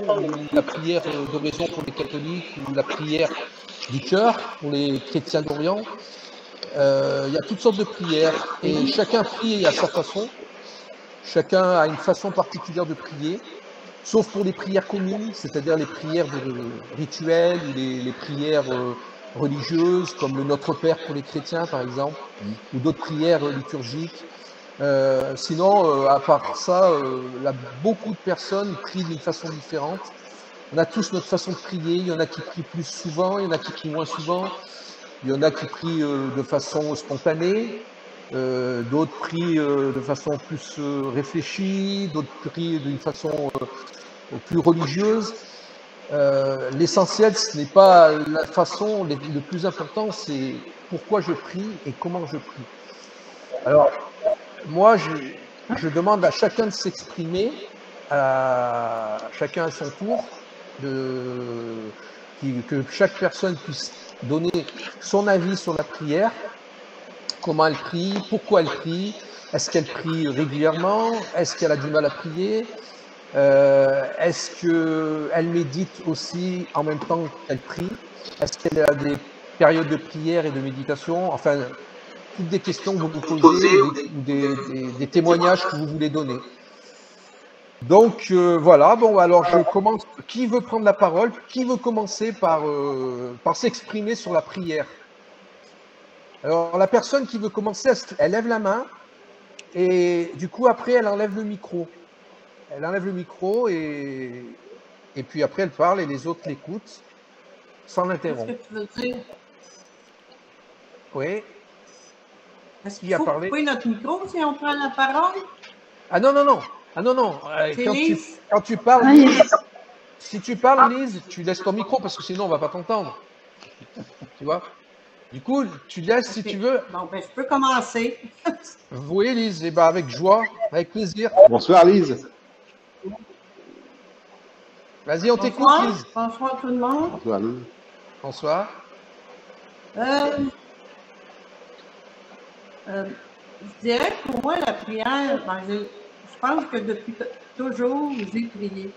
ou la prière d'oraison pour les catholiques, ou la prière du cœur pour les chrétiens d'Orient. Il y a toutes sortes de prières et chacun prie à sa façon. Chacun a une façon particulière de prier, sauf pour les prières communes, c'est-à-dire les prières rituelles ou les prières religieuses, comme le Notre Père pour les chrétiens, par exemple, ou d'autres prières liturgiques. Sinon, à part ça, beaucoup de personnes prient d'une façon différente. On a tous notre façon de prier. Il y en a qui prient plus souvent, il y en a qui prient moins souvent. Il y en a qui prient de façon spontanée, d'autres prient de façon plus réfléchie, d'autres prient d'une façon plus religieuse. L'essentiel, ce n'est pas la façon, le plus important, c'est pourquoi je prie et comment je prie. Alors, moi, je demande à chacun de s'exprimer, chacun à son tour, que chaque personne puisse donner son avis sur la prière, comment elle prie, pourquoi elle prie, est-ce qu'elle prie régulièrement, est-ce qu'elle a du mal à prier, est-ce qu'elle médite aussi en même temps qu'elle prie, est-ce qu'elle a des périodes de prière et de méditation, enfin, toutes des questions que vous vous posez ou des témoignages que vous voulez donner. Donc voilà, bon alors je commence. Qui veut prendre la parole? Qui veut commencer par s'exprimer sur la prière? Alors la personne qui veut commencer, elle lève la main et du coup après elle enlève le micro. Elle enlève le micro et puis après elle parle et les autres l'écoutent sans l'interrompre. Qu'est-ce que tu veux dire? Oui. Est-ce qu'il faut couper notre micro si on prend la parole? Ah non, non, non. Ah non, non. Quand tu parles, Lise, si tu parles, Lise, tu laisses ton micro parce que sinon on ne va pas t'entendre. Tu vois? Du coup, tu laisses si tu veux. Bon, ben, je peux commencer. Oui, Lise, eh ben, avec joie, avec plaisir. Bonsoir, Lise. Vas-y, on t'écoute, Lise. Bonsoir tout le monde. Bonsoir, Lise. Bonsoir. Je dirais que pour moi, la prière, ben, je pense que depuis toujours, j'ai prié.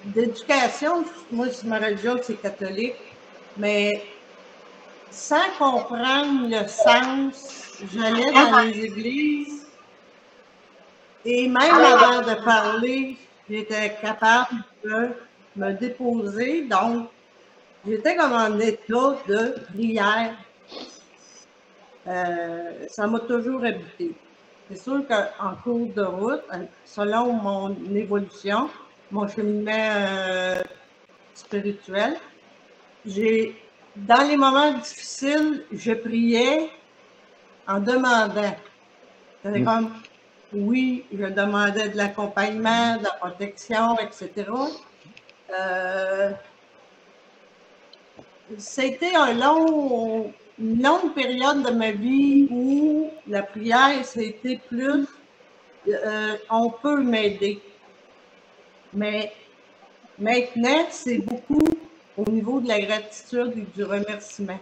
D'éducation, moi, ma religion, c'est catholique, mais sans comprendre le sens, j'allais dans les églises et même avant de parler, j'étais capable de me déposer. Donc, j'étais comme en état de prière. Ça m'a toujours habité. C'est sûr qu'en cours de route, selon mon évolution, mon cheminement spirituel, dans les moments difficiles, je priais en demandant. C'était comme, oui, je demandais de l'accompagnement, de la protection, etc. C'était une longue période de ma vie où la prière, c'était plus on peut m'aider. Mais maintenant, c'est beaucoup au niveau de la gratitude et du remerciement.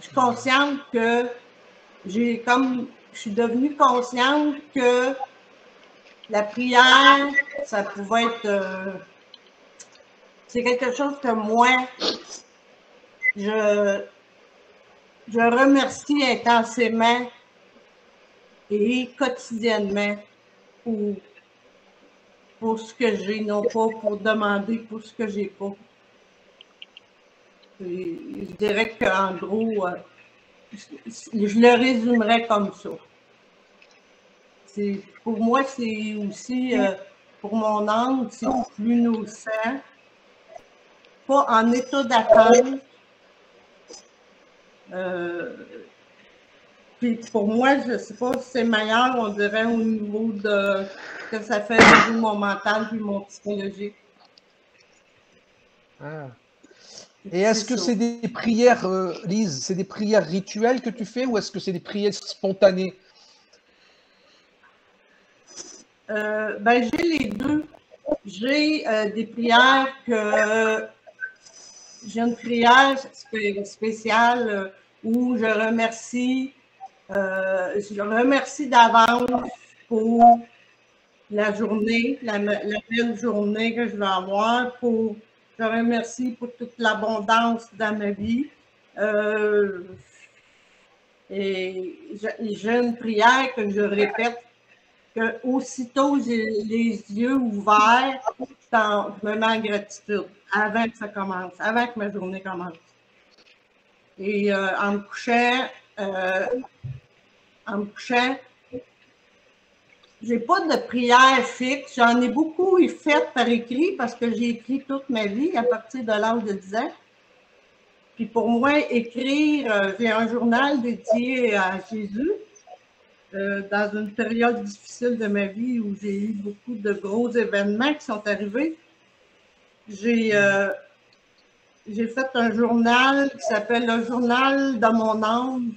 Je suis consciente que je suis devenue consciente que la prière, ça pouvait être c'est quelque chose que moi, je remercie intensément et quotidiennement pour ce que j'ai, non pas pour demander pour ce que j'ai pas. Je dirais qu'en gros, je le résumerais comme ça. Pour moi, c'est aussi, pour mon âme, c'est plus nourrissant. Pas en état d'attente. Puis pour moi, je ne sais pas si c'est meilleur, on dirait au niveau de ce que ça fait au niveau mon mental puis mon psychologique. Ah. Et est-ce que c'est des prières, Lise, c'est des prières rituelles que tu fais ou est-ce que c'est des prières spontanées? Ben, j'ai les deux. J'ai des prières que j'ai une prière spéciale où je remercie d'avance pour la journée, la belle journée que je vais avoir. Je remercie pour toute l'abondance dans ma vie. Et j'ai une prière que je répète, que aussitôt j'ai les yeux ouverts, je me mets en gratitude avant que ça commence, avant que ma journée commence. Et en me couchant, j'ai pas de prière fixe. J'en ai beaucoup faites par écrit parce que j'ai écrit toute ma vie à partir de l'âge de 10 ans. Puis pour moi, écrire, j'ai un journal dédié à Jésus. Dans une période difficile de ma vie où j'ai eu beaucoup de gros événements qui sont arrivés, j'ai fait un journal qui s'appelle le journal de mon âme.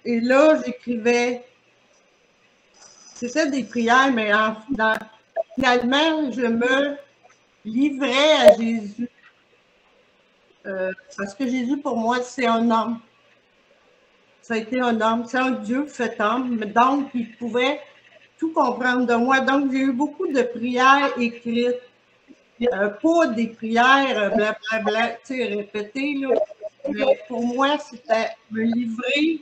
Et là, j'écrivais, c'était des prières, mais finalement, je me livrais à Jésus. Parce que Jésus, pour moi, c'est un homme. Ça a été un homme, c'est un Dieu fait homme, donc il pouvait tout comprendre de moi. Donc, j'ai eu beaucoup de prières écrites, pas des prières blablabla, tu sais, répétées, là. Mais pour moi, c'était me livrer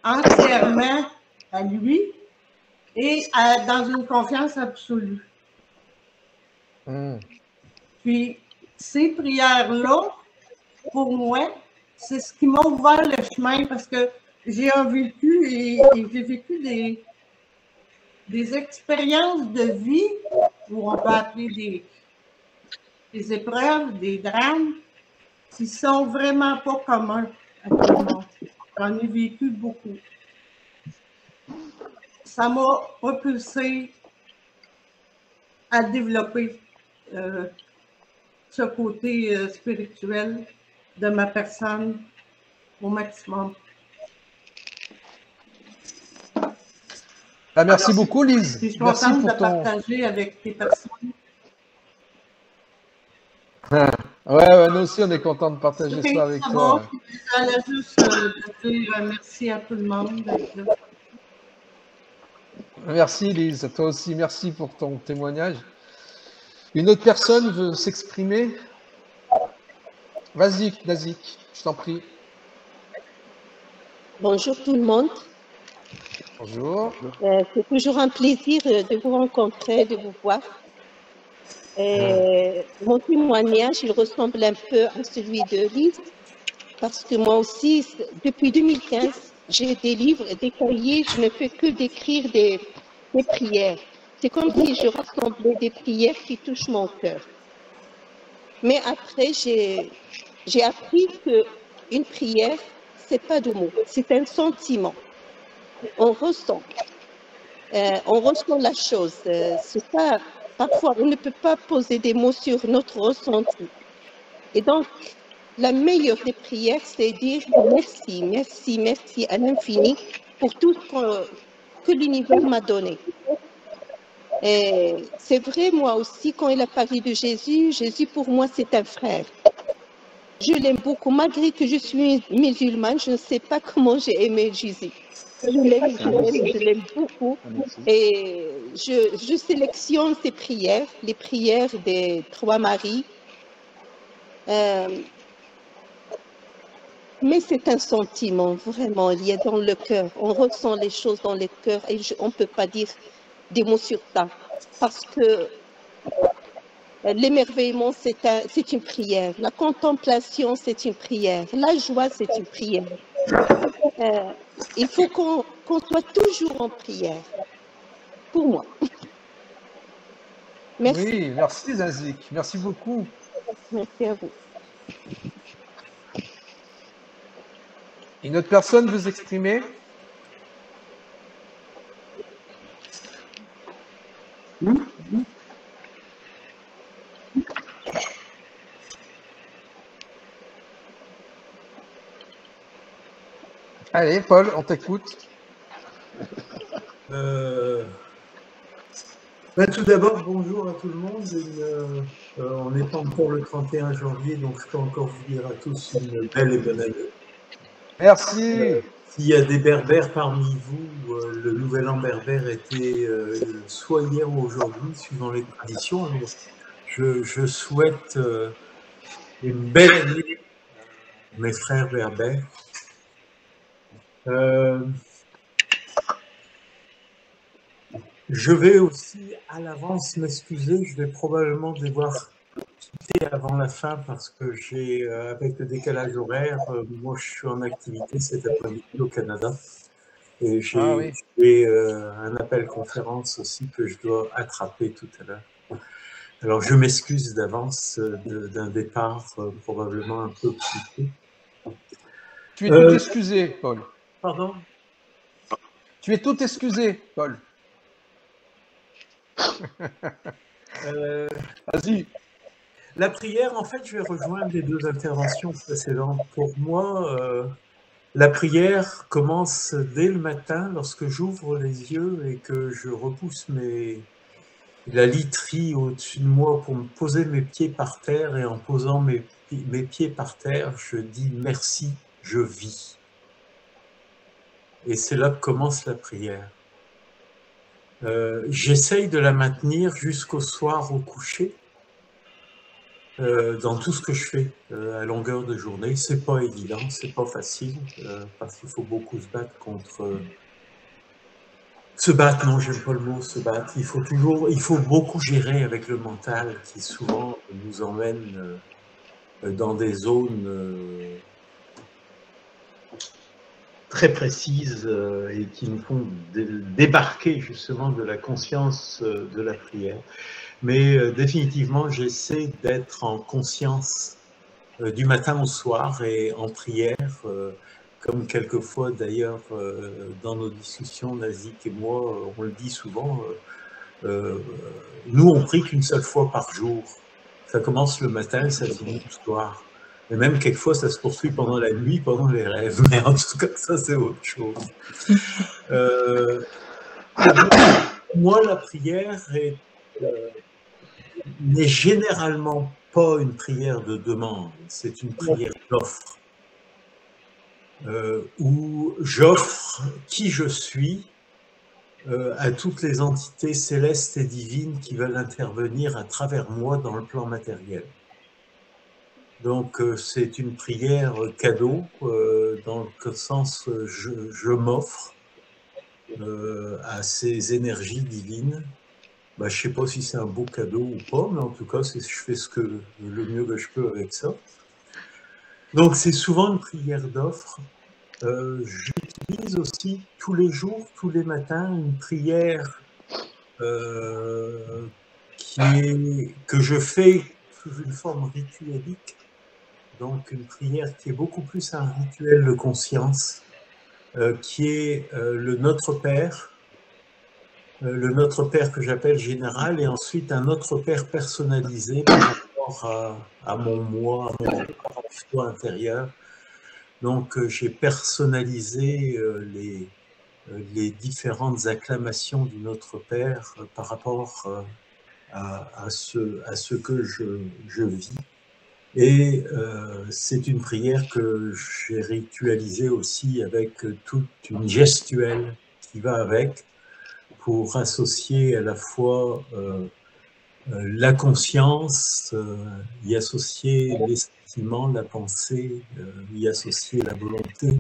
entièrement à lui et dans une confiance absolue. Puis, ces prières-là, pour moi, c'est ce qui m'a ouvert le chemin parce que j'ai vécu et j'ai vécu des expériences de vie, ou on peut appeler des épreuves, des drames, qui sont vraiment pas communs à tout le monde. J'en ai vécu beaucoup. Ça m'a propulsé à développer ce côté spirituel de ma personne au maximum. Ah, merci beaucoup, Lise. Je suis merci contente pour de partager avec tes personnes. Ouais, nous aussi, on est content de partager ça avec toi. J'allais juste dire merci à tout le monde d'être là. Merci, Lise. Toi aussi, merci pour ton témoignage. Une autre personne veut s'exprimer? Vas-y, Nazik, je t'en prie. Bonjour tout le monde. Bonjour. C'est toujours un plaisir de vous rencontrer, de vous voir. Mon témoignage, il ressemble un peu à celui de Lise, parce que moi aussi, depuis 2015, j'ai des livres, des cahiers, je ne fais que d'écrire des prières. C'est comme si je rassemblais des prières qui touchent mon cœur. Mais après, j'ai appris qu'une prière, c'est pas de mots, c'est un sentiment. On ressent la chose. C'est pas, parfois, on ne peut pas poser des mots sur notre ressenti. Et donc, la meilleure des prières, c'est dire merci, merci, merci à l'infini pour tout ce que l'univers m'a donné. Et c'est vrai, moi aussi, quand il a parlé de Jésus, Jésus pour moi, c'est un frère. Je l'aime beaucoup, malgré que je suis musulmane, je ne sais pas comment j'ai aimé Jésus. Je l'aime beaucoup. Et je sélectionne ces prières, les prières des trois maris. Mais c'est un sentiment, vraiment, il y a dans le cœur. On ressent les choses dans le cœur et on ne peut pas dire des mots sur ça. Parce que l'émerveillement, c'est une prière. La contemplation, c'est une prière. La joie, c'est une prière. Il faut qu'on soit toujours en prière. Pour moi. Merci. Oui, merci Zazik. Merci beaucoup. Merci à vous. Une autre personne veut s'exprimer? Allez, Paul, on t'écoute. Tout d'abord, bonjour à tout le monde. On n'est pas encore le 31 janvier, donc je peux encore vous dire à tous une belle et bonne année. Merci. S'il y a des berbères parmi vous, le nouvel an berbère était soit hier ou aujourd'hui, suivant les traditions. Alors, je souhaite une belle année à mes frères berbères. Je vais aussi à l'avance m'excuser, je vais probablement devoir quitter avant la fin parce que j'ai, avec le décalage horaire, moi je suis en activité cet après-midi au Canada et j'ai un appel conférence aussi que je dois attraper tout à l'heure. Alors je m'excuse d'avance d'un départ probablement un peu plus tôt. Tu es tout excusé, Paul. Pardon? Tu es tout excusé, Paul. Vas-y. La prière, en fait, je vais rejoindre les deux interventions précédentes. Pour moi, la prière commence dès le matin lorsque j'ouvre les yeux et que je repousse la literie au-dessus de moi pour me poser mes pieds par terre, et en posant mes pieds par terre, je dis merci, je vis. Et c'est là que commence la prière. J'essaye de la maintenir jusqu'au soir au coucher, dans tout ce que je fais à longueur de journée. C'est pas évident, c'est pas facile, parce qu'il faut beaucoup se battre contre... Se battre, non, j'aime pas le mot se battre. Il faut beaucoup gérer avec le mental qui souvent nous emmène dans des zones très précises et qui nous font débarquer justement de la conscience de la prière. Mais définitivement, j'essaie d'être en conscience du matin au soir et en prière, comme quelquefois d'ailleurs dans nos discussions, Nazik et moi, on le dit souvent, nous on prie qu'une seule fois par jour. Ça commence le matin et ça finit le soir. Et même quelquefois ça se poursuit pendant la nuit, pendant les rêves. Mais en tout cas, ça c'est autre chose. Pour moi, la prière n'est généralement pas une prière de demande, c'est une prière d'offre. Où j'offre qui je suis à toutes les entités célestes et divines qui veulent intervenir à travers moi dans le plan matériel. Donc c'est une prière cadeau, dans le sens je m'offre à ces énergies divines. Je ne sais pas si c'est un beau cadeau ou pas, mais en tout cas, je fais le mieux que je peux avec ça. Donc c'est souvent une prière d'offre. J'utilise aussi tous les jours, tous les matins, une prière que je fais sous une forme rituelique. Donc une prière qui est beaucoup plus un rituel de conscience, qui est le Notre Père. Le Notre Père que j'appelle général, et ensuite un Notre Père personnalisé par rapport à mon moi, à mon soi intérieur. Donc j'ai personnalisé les différentes acclamations du Notre Père par rapport à ce que je vis. Et c'est une prière que j'ai ritualisée aussi avec toute une gestuelle qui va avec, pour associer à la fois la conscience, y associer les sentiments, la pensée, y associer la volonté,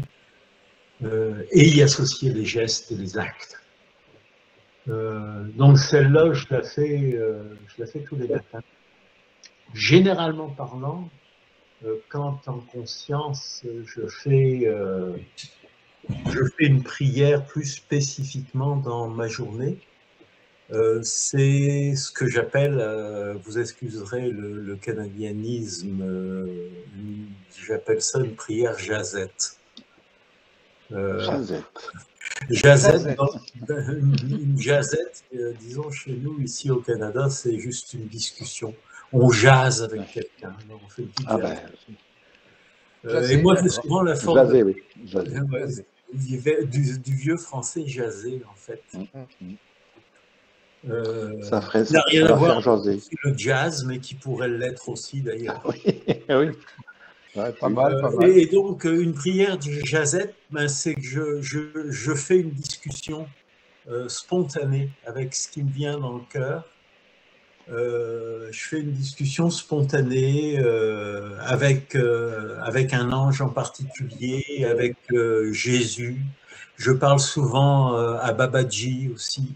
et y associer les gestes et les actes. Donc celle-là, je la fais tous les matins. Généralement parlant, quand en conscience, je fais une prière plus spécifiquement dans ma journée. C'est ce que j'appelle, vous excuserez le canadianisme, j'appelle ça une prière jazette. Jazette. Une jazette, disons chez nous ici au Canada, c'est juste une discussion. On jase avec quelqu'un, on fait une petite et moi, c'est souvent la forme du vieux français jaser, en fait. Ça ferait ça n'a rien à voir avec le jazz, mais qui pourrait l'être aussi d'ailleurs. Oui, oui. Ouais, pas mal, pas mal. Et donc, une prière du jazette, ben, c'est que je fais une discussion spontanée avec ce qui me vient dans le cœur. Je fais une discussion spontanée avec un ange en particulier, avec Jésus. Je parle souvent à Babaji aussi,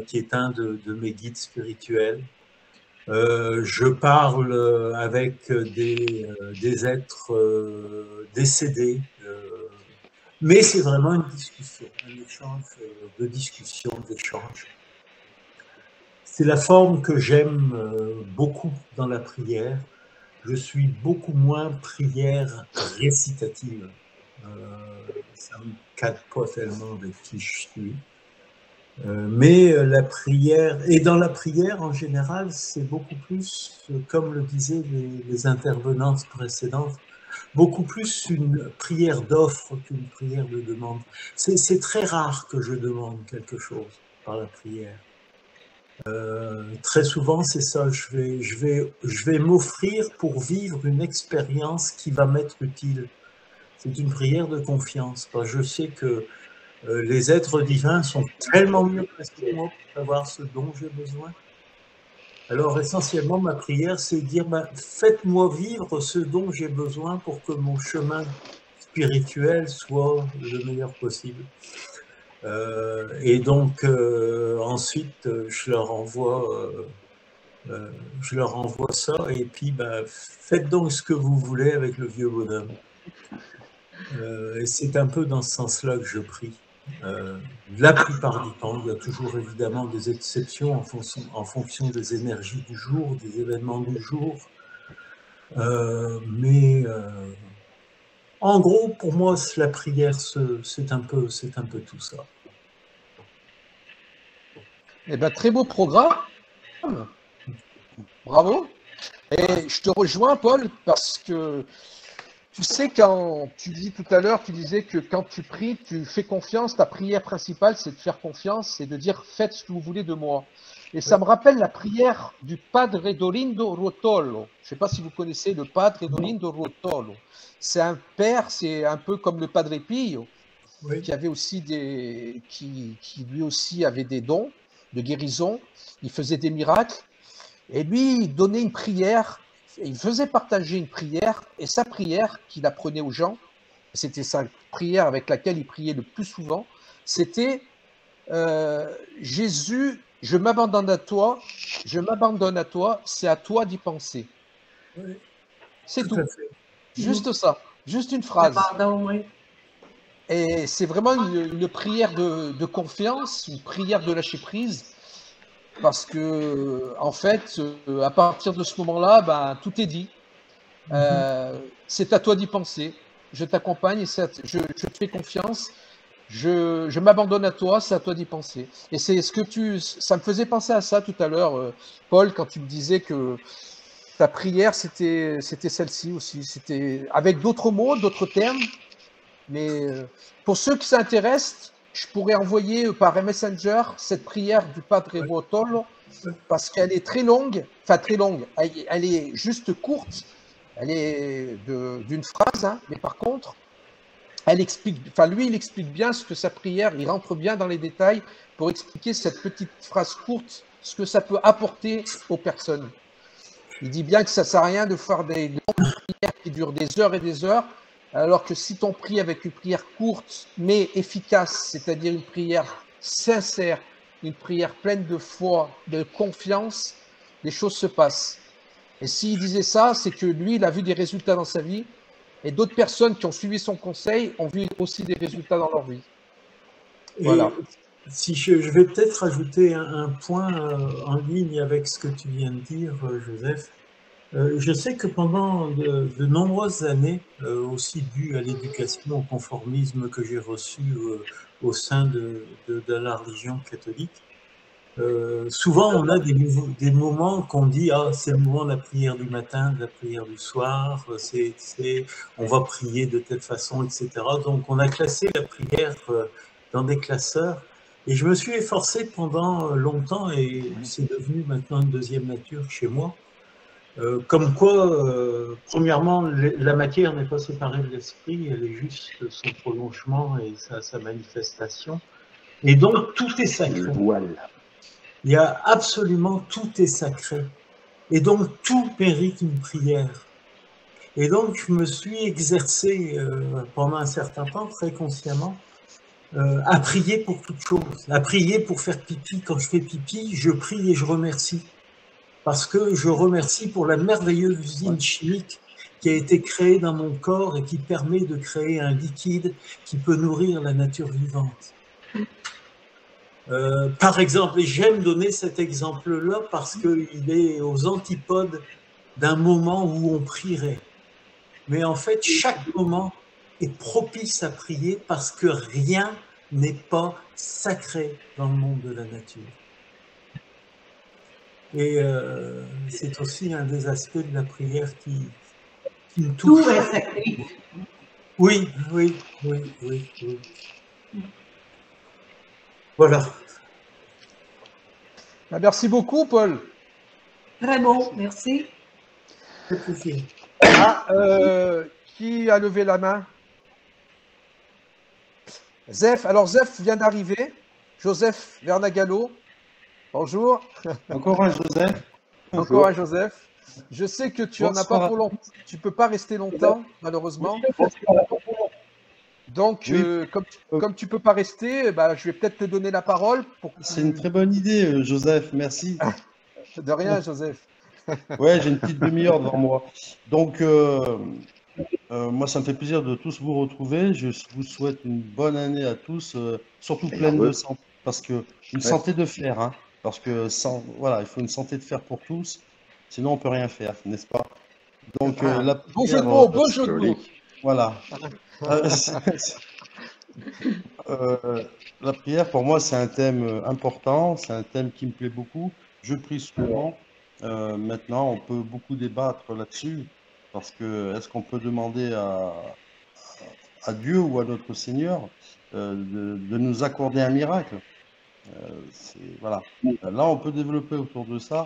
qui est un de mes guides spirituels. Je parle avec des êtres décédés, mais c'est vraiment une discussion, un échange de discussion, d'échange. C'est la forme que j'aime beaucoup dans la prière. Je suis beaucoup moins prière récitative. Ça me cadre pas tellement avec qui je suis. Mais la prière, et dans la prière en général, c'est beaucoup plus, comme le disaient les intervenantes précédentes, beaucoup plus une prière d'offre qu'une prière de demande. C'est très rare que je demande quelque chose par la prière. Très souvent, c'est ça, je vais m'offrir pour vivre une expérience qui va m'être utile. C'est une prière de confiance. Je sais que les êtres divins sont tellement mieux placés que moi pour savoir ce dont j'ai besoin. Alors, essentiellement, ma prière, c'est de dire, ben, faites-moi vivre ce dont j'ai besoin pour que mon chemin spirituel soit le meilleur possible. Et donc, ensuite, je leur envoie ça, et puis, ben, faites donc ce que vous voulez avec le vieux bonhomme. Et c'est un peu dans ce sens-là que je prie. La plupart du temps, il y a toujours évidemment des exceptions en fonction des énergies du jour, des événements du jour. Mais en gros, pour moi, la prière, c'est un peu tout ça. Eh bien, très beau programme. Bravo. Et je te rejoins, Paul, parce que tu sais, quand tu dis tout à l'heure, tu disais que quand tu pries, tu fais confiance. Ta prière principale, c'est de faire confiance, c'est de dire faites ce que vous voulez de moi. Et ça me rappelle la prière du Padre Dolindo Ruotolo. Je ne sais pas si vous connaissez le Padre Dolindo Ruotolo. C'est un père, c'est un peu comme le Padre Pio, Oui. qui avait aussi qui lui aussi avait des dons de guérison. Il faisait des miracles. Et lui, il donnait une prière. Il faisait partager une prière, et sa prière qu'il apprenait aux gens, c'était sa prière avec laquelle il priait le plus souvent, c'était Jésus, je m'abandonne à toi, c'est à toi d'y penser. Oui, C'est tout. à fait. Juste ça, juste une phrase. Pardon, oui. Et c'est vraiment une prière de confiance, une prière de lâcher prise. Parce que, en fait, à partir de ce moment-là, ben, tout est dit. C'est à toi d'y penser. Je t'accompagne, je te fais confiance. Je m'abandonne à toi, c'est à toi d'y penser. Et c'est ce que ça me faisait penser à ça tout à l'heure, Paul, quand tu me disais que ta prière, c'était celle-ci aussi. C'était avec d'autres mots, d'autres termes. Mais pour ceux qui s'intéressent, je pourrais envoyer par Messenger cette prière du Padre Ruotolo, parce qu'elle est très longue, enfin très longue, elle est juste courte, elle est d'une phrase, hein, mais par contre, elle explique, enfin lui, il explique bien ce que sa prière, il rentre bien dans les détails pour expliquer cette petite phrase courte, ce que ça peut apporter aux personnes. Il dit bien que ça ne sert à rien de faire des longues prières qui durent des heures et des heures, alors que si ton prie avec une prière courte mais efficace, c'est-à-dire une prière sincère, une prière pleine de foi, de confiance, les choses se passent. Et s'il disait ça, c'est que lui, il a vu des résultats dans sa vie, et d'autres personnes qui ont suivi son conseil ont vu aussi des résultats dans leur vie. Voilà. Et si je vais peut-être ajouter un point en ligne avec ce que tu viens de dire, Joseph. Je sais que pendant de nombreuses années, aussi dû à l'éducation, au conformisme que j'ai reçu au sein de la religion catholique, souvent on a des moments qu'on dit « Ah, c'est le moment de la prière du matin, de la prière du soir, on va prier de telle façon, etc. » Donc on a classé la prière dans des classeurs. Et je me suis efforcé pendant longtemps, et c'est devenu maintenant une deuxième nature chez moi, Comme quoi, premièrement, la matière n'est pas séparée de l'esprit, elle est juste son prolongement et sa manifestation. Et donc, tout est sacré. Il y a absolument tout est sacré. Et donc, tout mérite une prière. Et donc, je me suis exercé pendant un certain temps, très consciemment, à prier pour toute chose. À prier pour faire pipi. Quand je fais pipi, je prie et je remercie. Parce que je remercie pour la merveilleuse usine chimique qui a été créée dans mon corps et qui permet de créer un liquide qui peut nourrir la nature vivante. Par exemple, et j'aime donner cet exemple-là parce qu'il est aux antipodes d'un moment où on prierait. Mais en fait, chaque moment est propice à prier parce que rien n'est pas sacré dans le monde de la nature. Et c'est aussi un des aspects de la prière qui me touche. Tout est sacré. Oui. Voilà. Merci beaucoup, Paul. Très beau, merci. Qui a levé la main? Zef. Alors, Zef vient d'arriver. Joseph Vernagallo. Bonjour. Encore un Joseph. Encore un Joseph. Je sais que tu n'en as pas pour longtemps. Tu ne peux pas rester longtemps, malheureusement. Donc, comme tu ne peux pas rester, je vais peut-être te donner la parole. C'est une très bonne idée, Joseph. Merci. De rien, Joseph. Ouais, j'ai une petite demi-heure devant moi. Donc, moi, ça me fait plaisir de tous vous retrouver. Je vous souhaite une bonne année à tous, surtout pleine de santé, parce que une santé de fer, hein, parce que voilà, il faut une santé de fer pour tous, sinon on peut rien faire, n'est-ce pas? Donc, la prière, bon jeu de mots, bon jeu de mots. Voilà. La prière, pour moi, c'est un thème important, c'est un thème qui me plaît beaucoup. Je prie souvent. Maintenant, on peut beaucoup débattre là-dessus, parce que est-ce qu'on peut demander à Dieu ou à notre Seigneur de nous accorder un miracle? Voilà. Là, on peut développer autour de ça.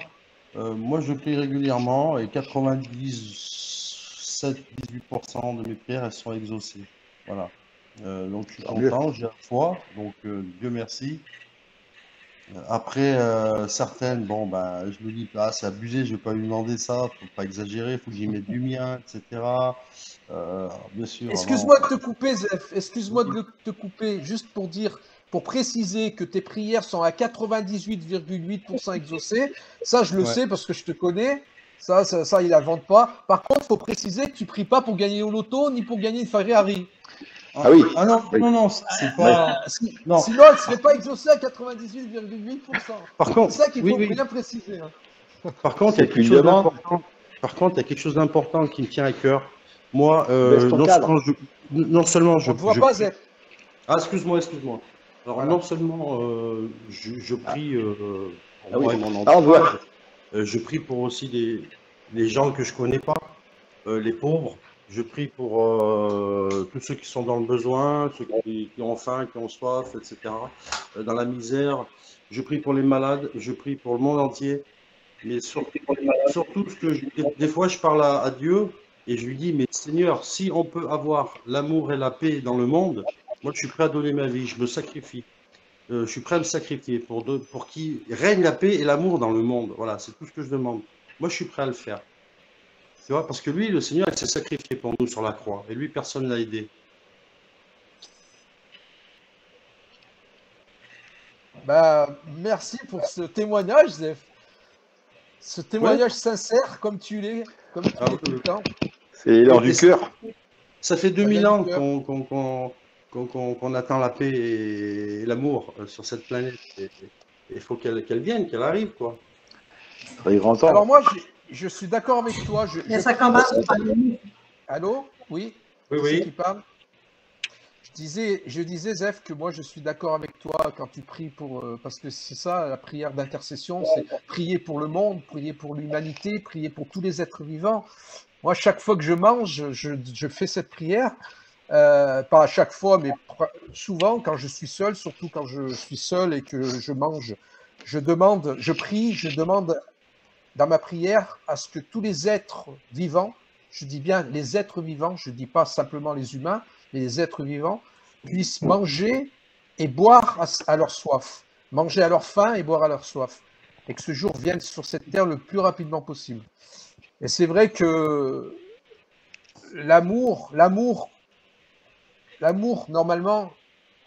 Moi, je prie régulièrement et 97-18% de mes prières, elles sont exaucées. Voilà. Donc, je suis content, j'ai la foi, donc Dieu merci. Après, certaines, je me dis, c'est abusé, je ne vais pas lui demander ça, faut pas exagérer, il faut que j'y mette du mien, etc. Bien sûr. Excuse-moi de te couper, Zef. Excuse-moi de te couper, juste pour dire, pour préciser que tes prières sont à 98,8% exaucées. Ça, je le sais parce que je te connais. Ça, il n'invente pas. Par contre, il faut préciser que tu ne pries pas pour gagner au loto ni pour gagner une Ferrari. Ah oui. Ah non, c'est pas. Non. Sinon, elle ne serait pas exaucée à 98,8%. Par contre, c'est ça qu'il faut bien préciser. Hein. Par contre, il y a quelque chose d'important. Par contre, il y a quelque chose d'important qui me tient à cœur. Moi, non seulement je. On ne voit pas, Zef. Ah, excuse-moi. Alors, voilà. Non seulement je prie pour moi et mon entourage, je prie pour aussi les gens que je connais pas, les pauvres. Je prie pour tous ceux qui sont dans le besoin, ceux qui ont faim, qui ont soif, etc., dans la misère. Je prie pour les malades, je prie pour le monde entier. Mais surtout des fois, je parle à Dieu et je lui dis, mais Seigneur, si on peut avoir l'amour et la paix dans le monde, moi, je suis prêt à donner ma vie, je me sacrifie. Je suis prêt à me sacrifier pour qu'il règne la paix et l'amour dans le monde. Voilà, c'est tout ce que je demande. Moi, je suis prêt à le faire. Tu vois, parce que lui, le Seigneur, il s'est sacrifié pour nous sur la croix. Et lui, personne ne l'a aidé. Merci pour ce témoignage, Zef. Ce témoignage sincère, comme tu l'es tout le temps. C'est l'heure du cœur. Ça fait 2000 ans qu'on attend la paix et l'amour sur cette planète. Il faut qu'elle vienne, qu'elle arrive, quoi. Alors moi, je suis d'accord avec toi. Ça commence par Allô? Oui? Oui. Qui parle? Je disais, Zef, que moi, je suis d'accord avec toi quand tu pries parce que c'est ça, la prière d'intercession, c'est prier pour le monde, prier pour l'humanité, prier pour tous les êtres vivants. Moi, chaque fois que je mange, je fais cette prière. Pas à chaque fois, mais souvent quand je suis seul, surtout quand je suis seul et que je mange, je prie, je demande dans ma prière à ce que tous les êtres vivants, je dis bien les êtres vivants, je ne dis pas simplement les humains, mais les êtres vivants, puissent manger et boire à leur soif, manger à leur faim et boire à leur soif, et que ce jour vienne sur cette terre le plus rapidement possible. Et c'est vrai que l'amour, normalement,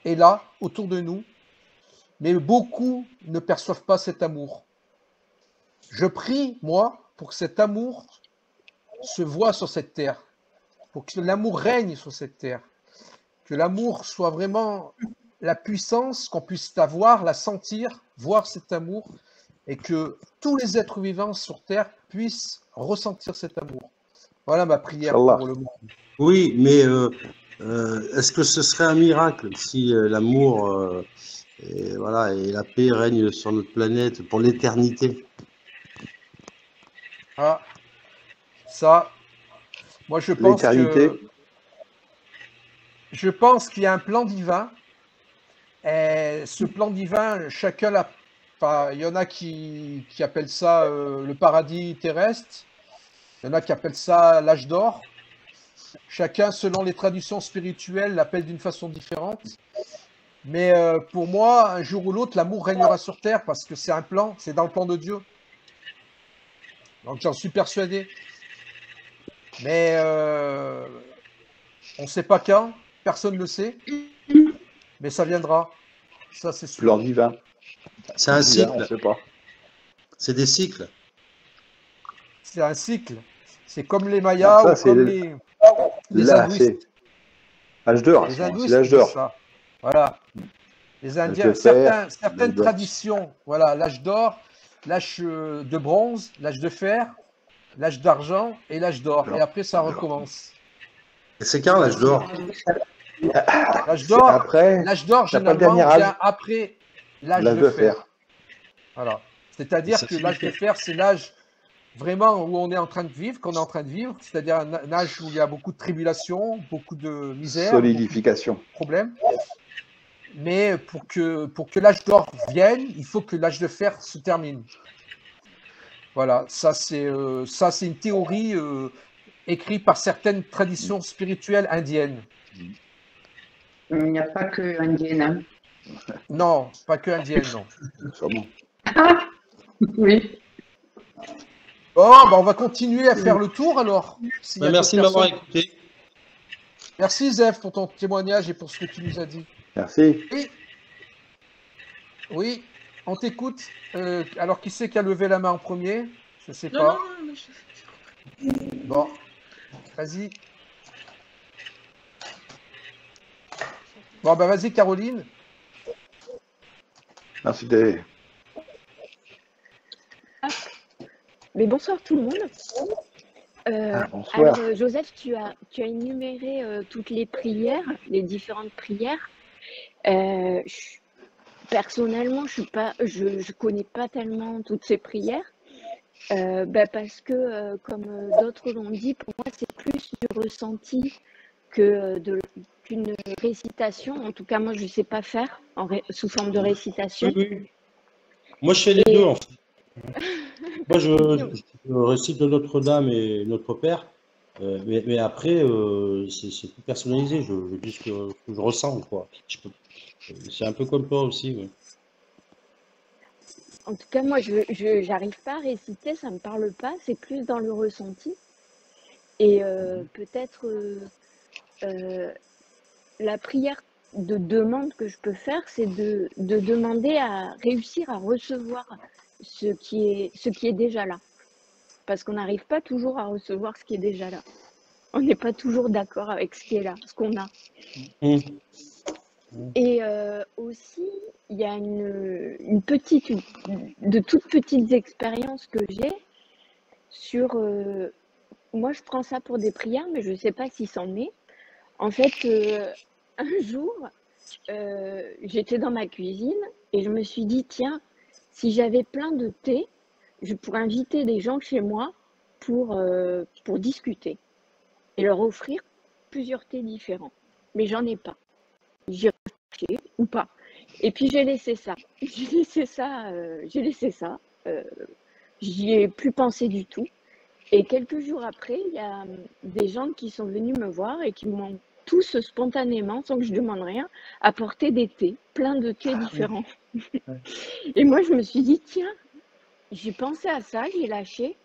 est là, autour de nous, mais beaucoup ne perçoivent pas cet amour. Je prie, moi, pour que cet amour se voit sur cette terre, pour que l'amour règne sur cette terre, que l'amour soit vraiment la puissance, qu'on puisse la voir, la sentir, voir cet amour, et que tous les êtres vivants sur terre puissent ressentir cet amour. Voilà ma prière pour le monde. Oui, mais est-ce que ce serait un miracle si l'amour et la paix règnent sur notre planète pour l'éternité? Ah, ça, moi je pense qu'il y a un plan divin. Et ce plan divin, chacun l'a. Il y en a qui appellent ça le paradis terrestre. Il y en a qui appellent ça l'âge d'or. Chacun, selon les traditions spirituelles, l'appelle d'une façon différente. Mais pour moi, un jour ou l'autre, l'amour régnera sur terre parce que c'est un plan, c'est dans le plan de Dieu. Donc j'en suis persuadé. Mais on ne sait pas quand, personne ne le sait. Mais ça viendra. Ça, c'est sûr. Plan divin. C'est un cycle. On ne sait pas. C'est des cycles. C'est un cycle. C'est comme les Mayas ou comme les hindouistes. L'âge d'or. Les hindouistes, c'est l'âge d'or. Voilà. Les Indiens, certaines traditions, voilà, l'âge d'or, l'âge de bronze, l'âge de fer, l'âge d'argent et l'âge d'or. Et après, ça recommence. Et c'est quand l'âge d'or? L'âge d'or, généralement, vient après l'âge de fer. Voilà. C'est-à-dire que l'âge de fer, c'est l'âge vraiment où on est en train de vivre, c'est-à-dire un âge où il y a beaucoup de tribulations, beaucoup de misère, solidification, beaucoup de problèmes. Mais pour que l'âge d'or vienne, il faut que l'âge de fer se termine. Voilà, ça c'est une théorie écrite par certaines traditions spirituelles indiennes. Il n'y a pas que indienne. Hein. Non, pas que indienne, non. Ah, oui. Bon, on va continuer à faire le tour alors. Merci de m'avoir écouté. Merci Zef pour ton témoignage et pour ce que tu nous as dit. Merci. Oui, on t'écoute. Alors, qui c'est qui a levé la main en premier? Je ne sais pas. Bon, vas-y. Bon, vas-y, Caroline. Merci Dave. Mais bonsoir tout le monde. Bonsoir. Alors, Joseph, tu as énuméré toutes les prières, les différentes prières. Personnellement, je connais pas tellement toutes ces prières, parce que, comme d'autres l'ont dit, pour moi, c'est plus du ressenti qu'une récitation. En tout cas, moi, je ne sais pas faire sous forme de récitation. Oui. Moi, je fais les deux, en fait. Moi, je récite de Notre-Dame et Notre Père, mais après, c'est tout personnalisé. Je dis ce que je ressens, quoi. C'est un peu comme toi aussi. Ouais. En tout cas, moi, je n'arrive pas à réciter, ça ne me parle pas, c'est plus dans le ressenti. Et peut-être la prière de demande que je peux faire, c'est de demander à réussir à recevoir ce qui est déjà là. Parce qu'on n'arrive pas toujours à recevoir ce qui est déjà là. On n'est pas toujours d'accord avec ce qui est là, ce qu'on a. Et aussi, il y a de toutes petites expériences que j'ai sur... moi, je prends ça pour des prières, mais je ne sais pas si c'en est. En fait, un jour, j'étais dans ma cuisine et je me suis dit, tiens, si j'avais plein de thé, je pourrais inviter des gens chez moi pour discuter et leur offrir plusieurs thés différents. Mais j'en ai pas. J'ai réfléchi ou pas. Et puis j'ai laissé ça. J'ai laissé ça. j'y ai plus pensé du tout. Et quelques jours après, il y a des gens qui sont venus me voir et qui m'ont tous spontanément, sans que je demande rien, apporté des thés, plein de thés différents. Et moi, je me suis dit, tiens, j'ai pensé à ça, j'ai lâché,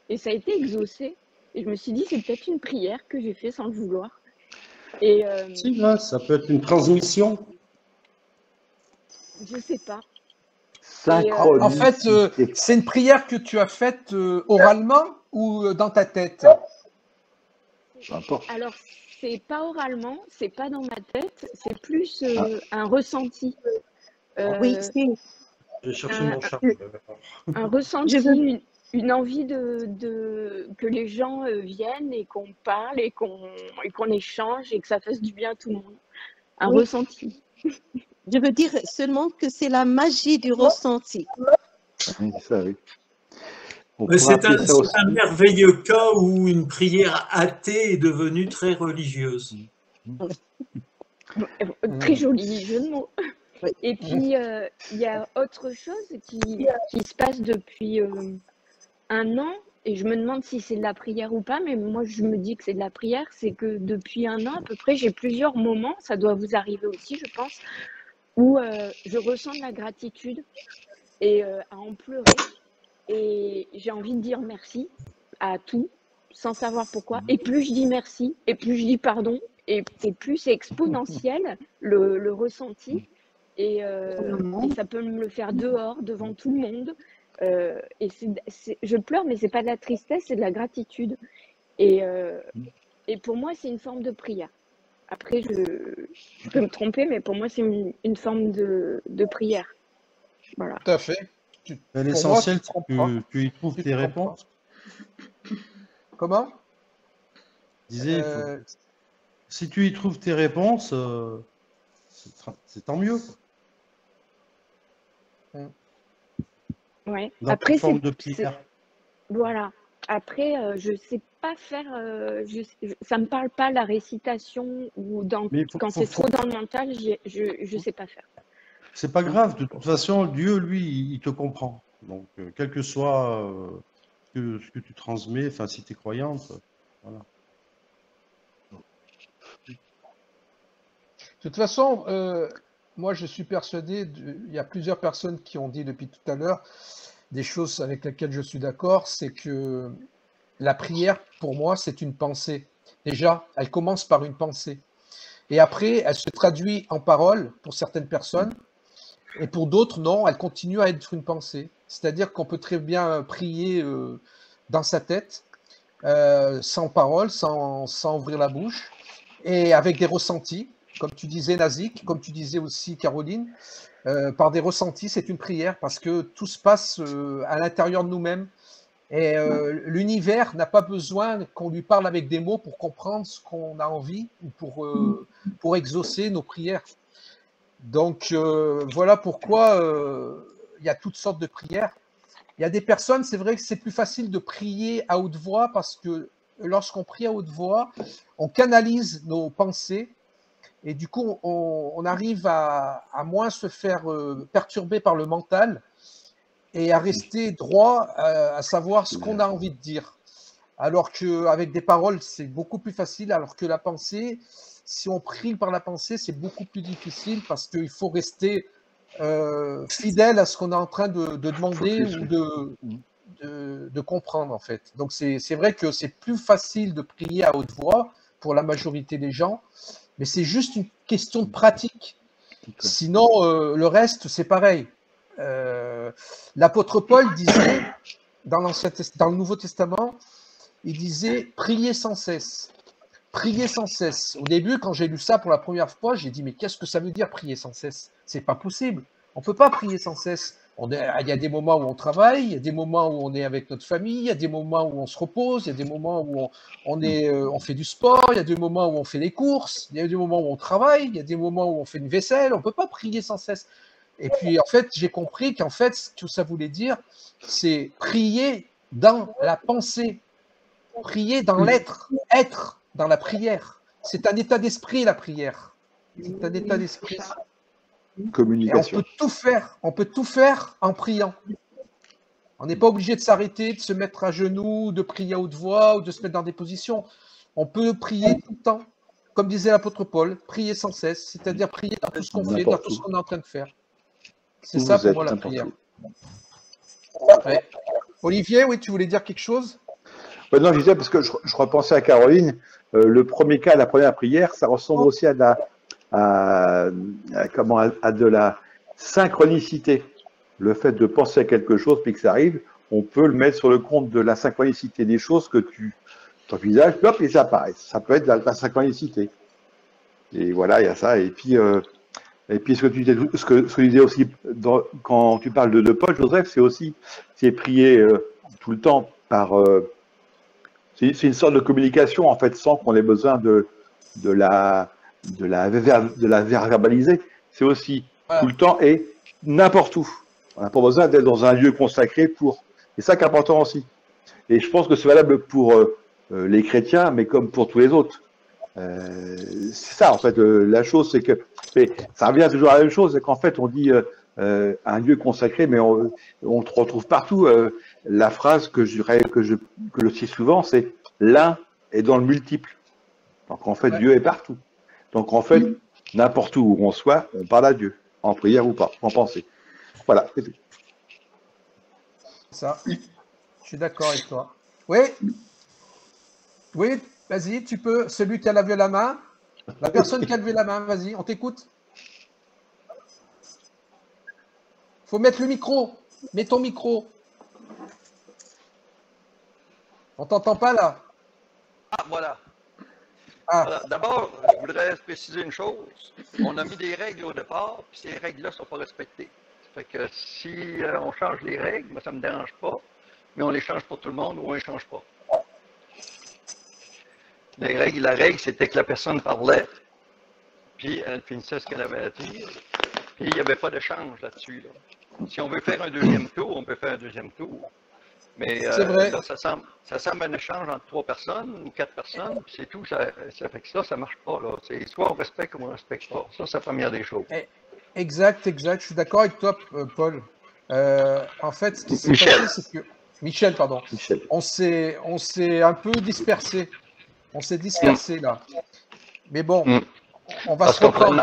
et ça a été exaucé. Et je me suis dit, c'est peut-être une prière que j'ai fait sans le vouloir. Et Si, là, ça peut être une transmission. je sais pas. En fait, c'est une prière que tu as faite oralement ou dans ta tête? Alors, c'est pas oralement, c'est pas dans ma tête, c'est plus un ressenti. Oui, si. J'ai cherché mon chat. Un ressenti, une envie que les gens viennent et qu'on parle et qu'on échange et que ça fasse du bien à tout le monde. Un ressenti. Je veux dire seulement que c'est la magie du ressenti. Oui, c'est ça, oui. C'est un merveilleux cas où une prière athée est devenue très religieuse. Très joli jeu de mots. Et puis, il y a autre chose qui se passe depuis 1 an, et je me demande si c'est de la prière ou pas, mais moi, je me dis que c'est de la prière, c'est que depuis 1 an à peu près, j'ai plusieurs moments, ça doit vous arriver aussi, je pense, où je ressens de la gratitude et à en pleurer. Et j'ai envie de dire merci à tout, sans savoir pourquoi. Et plus je dis merci, et plus je dis pardon, et plus c'est exponentiel le ressenti. Et ça peut me le faire dehors, devant tout le monde. Et je pleure, mais c'est pas de la tristesse, c'est de la gratitude. Et pour moi, c'est une forme de prière. Après, je peux me tromper, mais pour moi, c'est une forme de prière. Voilà. Tout à fait. L'essentiel, c'est que tu y trouves tes réponses. Comment? Je disais, si tu y trouves tes réponses, c'est tant mieux. Ouais. Dans Après, une forme de prière. Voilà. Après, je sais pas faire. Ça me parle pas la récitation ou quand c'est trop dans le mental, je sais pas faire. C'est pas grave. De toute façon, Dieu, lui, il te comprend. Donc, quel que soit ce que tu transmets, enfin, si tu es croyante, voilà. De toute façon, moi, je suis persuadé, il y a plusieurs personnes qui ont dit depuis tout à l'heure des choses avec lesquelles je suis d'accord, c'est que la prière, pour moi, c'est une pensée. Déjà, elle commence par une pensée. Et après, elle se traduit en parole pour certaines personnes. Et pour d'autres, non, elle continue à être une pensée. C'est-à-dire qu'on peut très bien prier dans sa tête, sans parole, sans ouvrir la bouche, et avec des ressentis, comme tu disais, Nazik, comme tu disais aussi, Caroline, par des ressentis, c'est une prière, parce que tout se passe à l'intérieur de nous-mêmes. Et l'univers n'a pas besoin qu'on lui parle avec des mots pour comprendre ce qu'on a envie ou pour exaucer nos prières. Donc voilà pourquoi il y a toutes sortes de prières. Il y a des personnes, c'est vrai que c'est plus facile de prier à haute voix parce que lorsqu'on prie à haute voix, on canalise nos pensées et du coup on arrive à moins se faire perturber par le mental et à rester droit à savoir ce qu'on a envie de dire. Alors qu'avec des paroles, c'est beaucoup plus facile, alors que la pensée, si on prie par la pensée, c'est beaucoup plus difficile parce qu'il faut rester fidèle à ce qu'on est en train de demander ou de comprendre, en fait. Donc, c'est vrai que c'est plus facile de prier à haute voix pour la majorité des gens, mais c'est juste une question de pratique. Sinon, le reste, c'est pareil. L'apôtre Paul disait, dans le Nouveau Testament, il disait « priez sans cesse ». Prier sans cesse. Au début, quand j'ai lu ça pour la première fois, j'ai dit « mais qu'est-ce que ça veut dire prier sans cesse ?» C'est pas possible. On peut pas prier sans cesse. Il y a des moments où on travaille, il y a des moments où on est avec notre famille, il y a des moments où on se repose, il y a des moments où on fait du sport, il y a des moments où on fait des courses, il y a des moments où on travaille, il y a des moments où on fait une vaisselle. On peut pas prier sans cesse. Et puis, en fait, j'ai compris qu'en fait, ce que ça voulait dire, c'est prier dans la pensée. Prier dans l'être, être dans la prière. C'est un état d'esprit, la prière. C'est un état d'esprit. Communication. Et on peut tout faire en priant. On n'est pas obligé de s'arrêter, de se mettre à genoux, de prier à haute voix ou de se mettre dans des positions. On peut prier tout le temps. Comme disait l'apôtre Paul, prier sans cesse, c'est-à-dire prier dans tout ce qu'on fait, dans tout ce qu'on est en train de faire. C'est ça pour moi la prière. Ouais. Olivier, oui, tu voulais dire quelque chose? Ouais, non, je disais, parce que je repensais à Caroline, le premier cas, la première prière, ça ressemble aussi à de la synchronicité. Le fait de penser à quelque chose puis que ça arrive, on peut le mettre sur le compte de la synchronicité des choses que tu envisages, hop, et ça apparaît. Ça peut être la synchronicité. Et voilà, il y a ça. Et puis ce que tu disais, ce que tu disais aussi quand tu parles de Paul, Joseph, c'est prier tout le temps par. C'est une sorte de communication en fait, sans qu'on ait besoin de la verbaliser. C'est aussi tout le temps et n'importe où. On n'a pas besoin d'être dans un lieu consacré pour. C'est ça qui est important aussi. Et je pense que c'est valable pour les chrétiens, mais comme pour tous les autres. C'est ça, en fait, la chose, c'est que ça revient toujours à la même chose, c'est qu'en fait, on dit un lieu consacré, mais on retrouve partout la phrase que je cite souvent, c'est l'un est dans le multiple. Donc, en fait, Dieu est partout. Donc, en fait, n'importe où on soit, on parle à Dieu, en prière ou pas, en pensée. Voilà, c'est tout. Ça, je suis d'accord avec toi. Oui, oui, vas-y, tu peux. Celui qui a levé la main, la personne qui a levé la main, vas-y, on t'écoute. Faut mettre le micro. Mets ton micro. On t'entend pas là. Ah, voilà. Ah. Voilà. D'abord, je voudrais préciser une chose. On a mis des règles au départ, puis ces règles-là ne sont pas respectées. Ça fait que si on change les règles, moi, ça ne me dérange pas, mais on les change pour tout le monde ou on ne les change pas. La règle, c'était que la personne parlait, puis elle finissait ce qu'elle avait à dire, puis il n'y avait pas de change là-dessus. Là. Si on veut faire un deuxième tour, on peut faire un deuxième tour. Mais vrai. Là, ça semble un échange entre 3 personnes ou 4 personnes, puis c'est tout. Ça fait que ça ne marche pas. Là. C'est soit on respecte ou on ne respecte pas. Ça, c'est la première des choses. Exact. Je suis d'accord avec toi, Paul. En fait, ce qui s'est passé, c'est que Michel, pardon. On s'est un peu dispersé. On s'est dispersé là. Mais bon, on va se reprendre.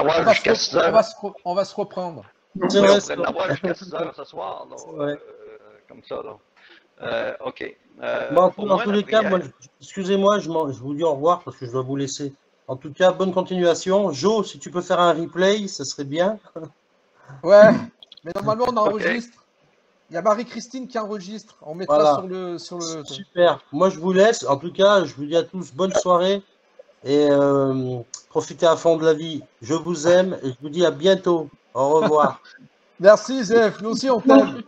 On va se reprendre. C'est vrai, on pourrait l'avoir jusqu'à 6 heures ce soir. Là, comme ça. Là. OK. Bon, dans tous les cas, excusez-moi, je vous dis au revoir parce que je dois vous laisser. En tout cas, bonne continuation. Jo, si tu peux faire un replay, ça serait bien. Ouais, mais normalement, on enregistre. Il y a Marie-Christine qui enregistre. On mettra sur le. Super. Moi, je vous laisse. En tout cas, je vous dis à tous bonne soirée et profitez à fond de la vie. Je vous aime et je vous dis à bientôt. Au revoir. Merci, Zef. Nous aussi, on t'aime.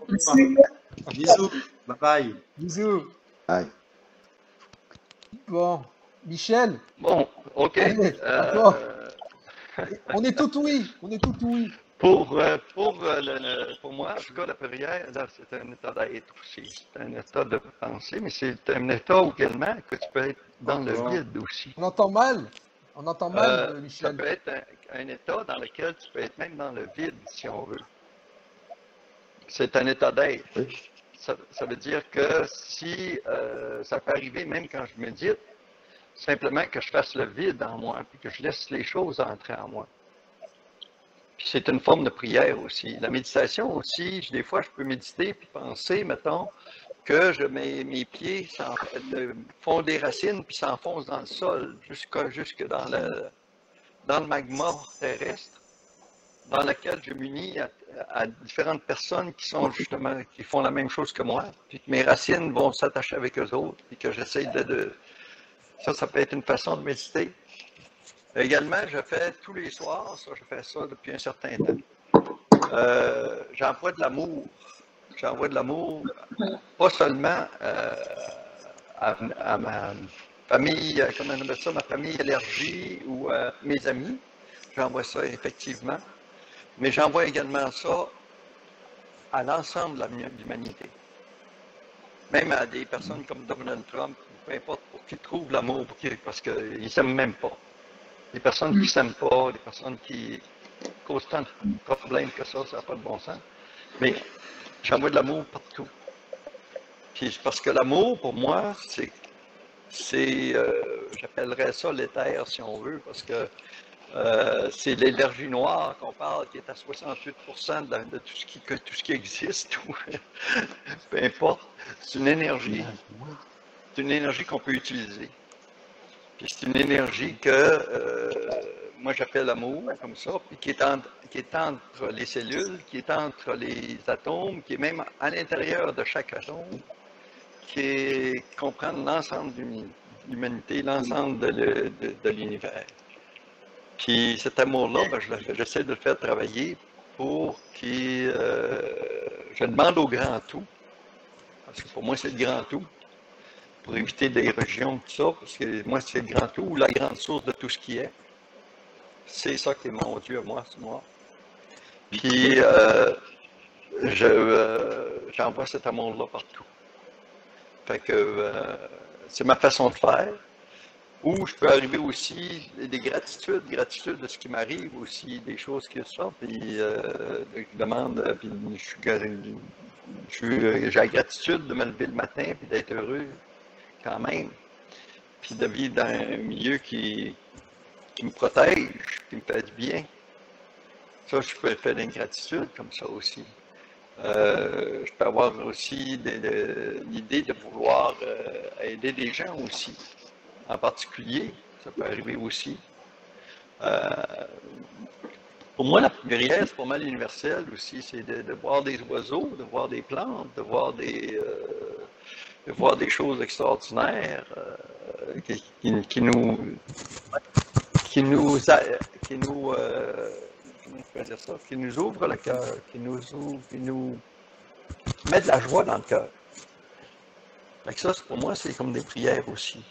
Bisous. Bye bye. Bisous. Bye. Bon, Michel. Bon, OK. On est tout oui. Pour moi, en tout cas, la prière, c'est un état d'être aussi. C'est un état de pensée, mais c'est un état également que tu peux être dans le vide aussi. On entend mal, Michel. Ça peut être un état dans lequel tu peux être même dans le vide, si on veut. C'est un état d'être. Oui. Ça veut dire que si ça peut arriver, même quand je médite, simplement que je fasse le vide en moi, puis que je laisse les choses entrer en moi. Puis c'est une forme de prière aussi. La méditation aussi, des fois, je peux méditer puis penser, mettons, que je mets mes pieds font des racines puis s'enfoncent dans le sol, jusque dans le magma terrestre, dans lequel je m'unis à différentes personnes qui sont justement, qui font la même chose que moi, puis que mes racines vont s'attacher avec eux autres, puis que j'essaie de... Ça peut être une façon de méditer. Également, je fais tous les soirs, je fais ça depuis un certain temps. J'envoie de l'amour. J'envoie de l'amour, pas seulement à ma famille, comment on appelle ça, ma famille élargie ou à mes amis. J'envoie ça effectivement. Mais j'envoie également ça à l'ensemble de l'humanité. Même à des personnes comme Donald Trump, peu importe, pour qu'ils trouvent l'amour, parce qu'ils ne s'aiment même pas. Des personnes qui ne s'aiment pas, des personnes qui causent tant de problèmes que ça n'a pas de bon sens. Mais j'envoie de l'amour partout. Puis parce que l'amour, pour moi, j'appellerais ça l'éther, si on veut, parce que c'est l'énergie noire qu'on parle, qui est à 68% de tout ce qui existe, peu importe. C'est une énergie qu'on peut utiliser. Puis c'est une énergie que moi j'appelle amour, comme ça, puis qui est entre les cellules, qui est entre les atomes, qui est même à l'intérieur de chaque atome, qui comprend l'ensemble de l'humanité, l'ensemble de l'univers. Puis cet amour-là, ben, j'essaie de le faire travailler pour qu'il... je demande au grand tout, parce que pour moi c'est le grand tout, pour éviter des religions, tout ça, parce que moi c'est le grand tout, ou la grande source de tout ce qui est. C'est ça qui est mon Dieu, moi, c'est moi. Puis j'envoie cet amour-là partout. Fait que c'est ma façon de faire. Ou je peux arriver aussi des gratitudes de ce qui m'arrive aussi, des choses qui sortent, puis je demande, puis j'ai la gratitude de me lever le matin, puis d'être heureux quand même, puis de vivre dans un milieu qui me protège, qui me fait du bien. Ça, je peux faire d'ingratitude comme ça aussi. Je peux avoir aussi l'idée de vouloir aider des gens aussi. En particulier, ça peut arriver aussi. Pour moi, la prière, c'est pas mal universel aussi. C'est de voir des oiseaux, de voir des plantes, de voir des choses extraordinaires qui nous ouvrent le cœur, qui nous mettent de la joie dans le cœur. Ça, pour moi, c'est comme des prières aussi.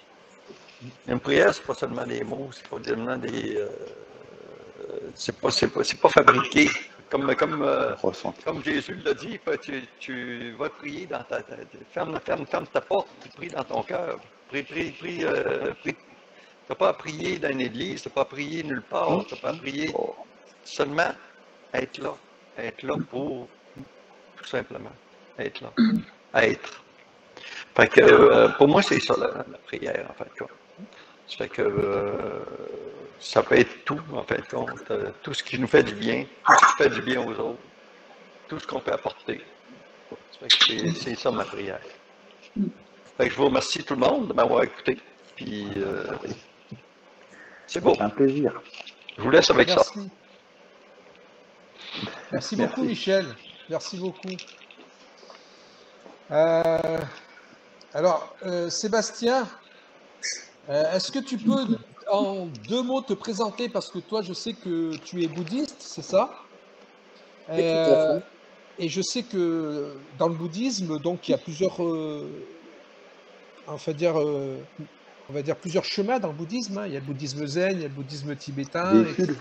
Une prière, c'est pas seulement des mots, c'est pas seulement des. C'est pas fabriqué. Comme Jésus l'a dit, tu vas prier dans ta tête. Ferme ta porte, tu pries dans ton cœur. Prie. Tu n'as pas à prier dans une église, tu n'as pas à prier nulle part, tu n'as pas à prier. Seulement être là. Être là pour, tout simplement, être là. Être. Fait que, pour moi, c'est ça la prière, en fait. Ça fait que ça peut être tout, en fait, tout ce qui nous fait du bien, tout ce qui fait du bien aux autres, tout ce qu'on peut apporter. Ça fait que c'est ça ma prière. Fait que je vous remercie tout le monde de m'avoir écouté. Puis, c'est beau. C'est un plaisir. Je vous laisse avec ça. Merci beaucoup, Michel. Merci beaucoup. Alors, Sébastien, est-ce que tu peux, en 2 mots, te présenter, parce que toi, je sais que tu es bouddhiste, c'est ça? Et je sais que dans le bouddhisme, donc, il y a plusieurs, on va dire plusieurs chemins dans le bouddhisme. Il y a le bouddhisme zen, il y a le bouddhisme tibétain, etc.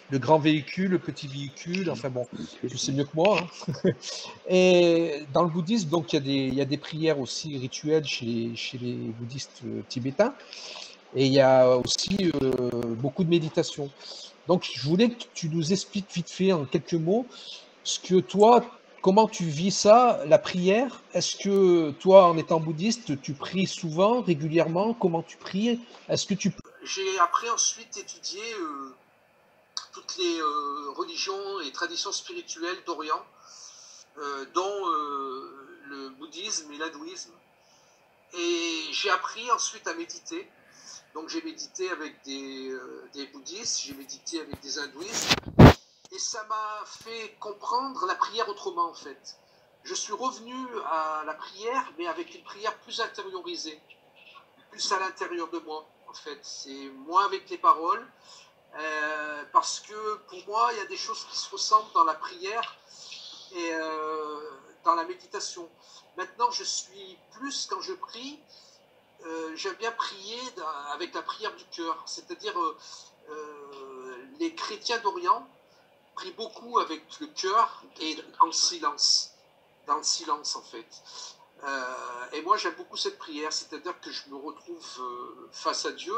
Le grand véhicule, le petit véhicule, enfin bon, tu sais mieux que moi. Hein. Et dans le bouddhisme, donc, il y a des prières aussi rituelles chez les bouddhistes tibétains. Et il y a aussi beaucoup de méditation. Donc, je voulais que tu nous expliques vite fait, en quelques mots, ce que toi, comment tu vis ça, la prière? Est-ce que toi, en étant bouddhiste, tu pries souvent, régulièrement? Comment tu pries? Est-ce que tu... J'ai après ensuite étudié toutes les religions et traditions spirituelles d'Orient, dont le bouddhisme et l'hindouisme. Et j'ai appris ensuite à méditer. Donc j'ai médité avec des bouddhistes, j'ai médité avec des hindouistes. Et ça m'a fait comprendre la prière autrement, en fait. Je suis revenu à la prière, mais avec une prière plus intériorisée, plus à l'intérieur de moi, en fait. C'est moins avec les paroles, parce que pour moi, il y a des choses qui se ressemblent dans la prière et dans la méditation. Maintenant, je suis plus, quand je prie, j'aime bien prier avec la prière du cœur. C'est-à-dire, les chrétiens d'Orient prie beaucoup avec le cœur et en silence, dans le silence en fait. Et moi j'aime beaucoup cette prière, c'est-à-dire que je me retrouve face à Dieu,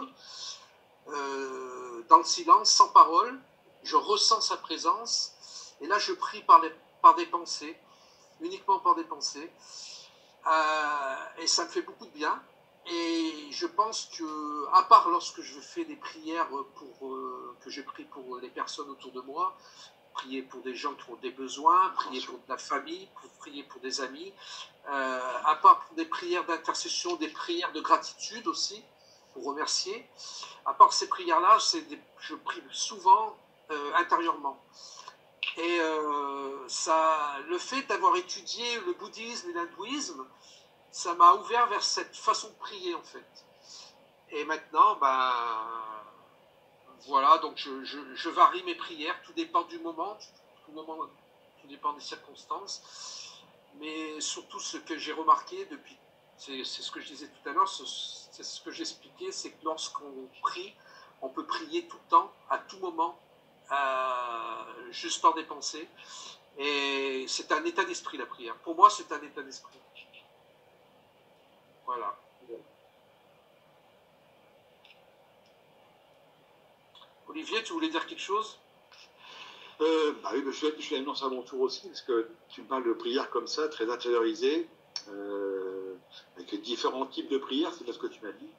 dans le silence, sans parole, je ressens sa présence, et là je prie par des pensées, uniquement par des pensées, Et ça me fait beaucoup de bien. Et je pense que, à part lorsque je fais des prières que je prie pour les personnes autour de moi, prier pour des gens qui ont des besoins, prier pour de la famille, prier pour des amis, à part pour des prières d'intercession, des prières de gratitude aussi, pour remercier. À part ces prières-là, je prie souvent intérieurement. Et le fait d'avoir étudié le bouddhisme et l'hindouisme, ça m'a ouvert vers cette façon de prier en fait. Et maintenant, voilà, donc je varie mes prières, tout dépend du moment, tout dépend des circonstances. Mais surtout ce que j'ai remarqué depuis, c'est ce que je disais tout à l'heure, c'est ce que j'expliquais, c'est que lorsqu'on prie, on peut prier tout le temps, à tout moment, juste par des pensées. Et c'est un état d'esprit la prière. Pour moi, c'est un état d'esprit. Voilà. Olivier, tu voulais dire quelque chose? Oui, je vais annoncer à mon tour aussi, parce que tu me parles de prière comme ça, très intériorisée, avec différents types de prières, c'est ce que tu m'as dit,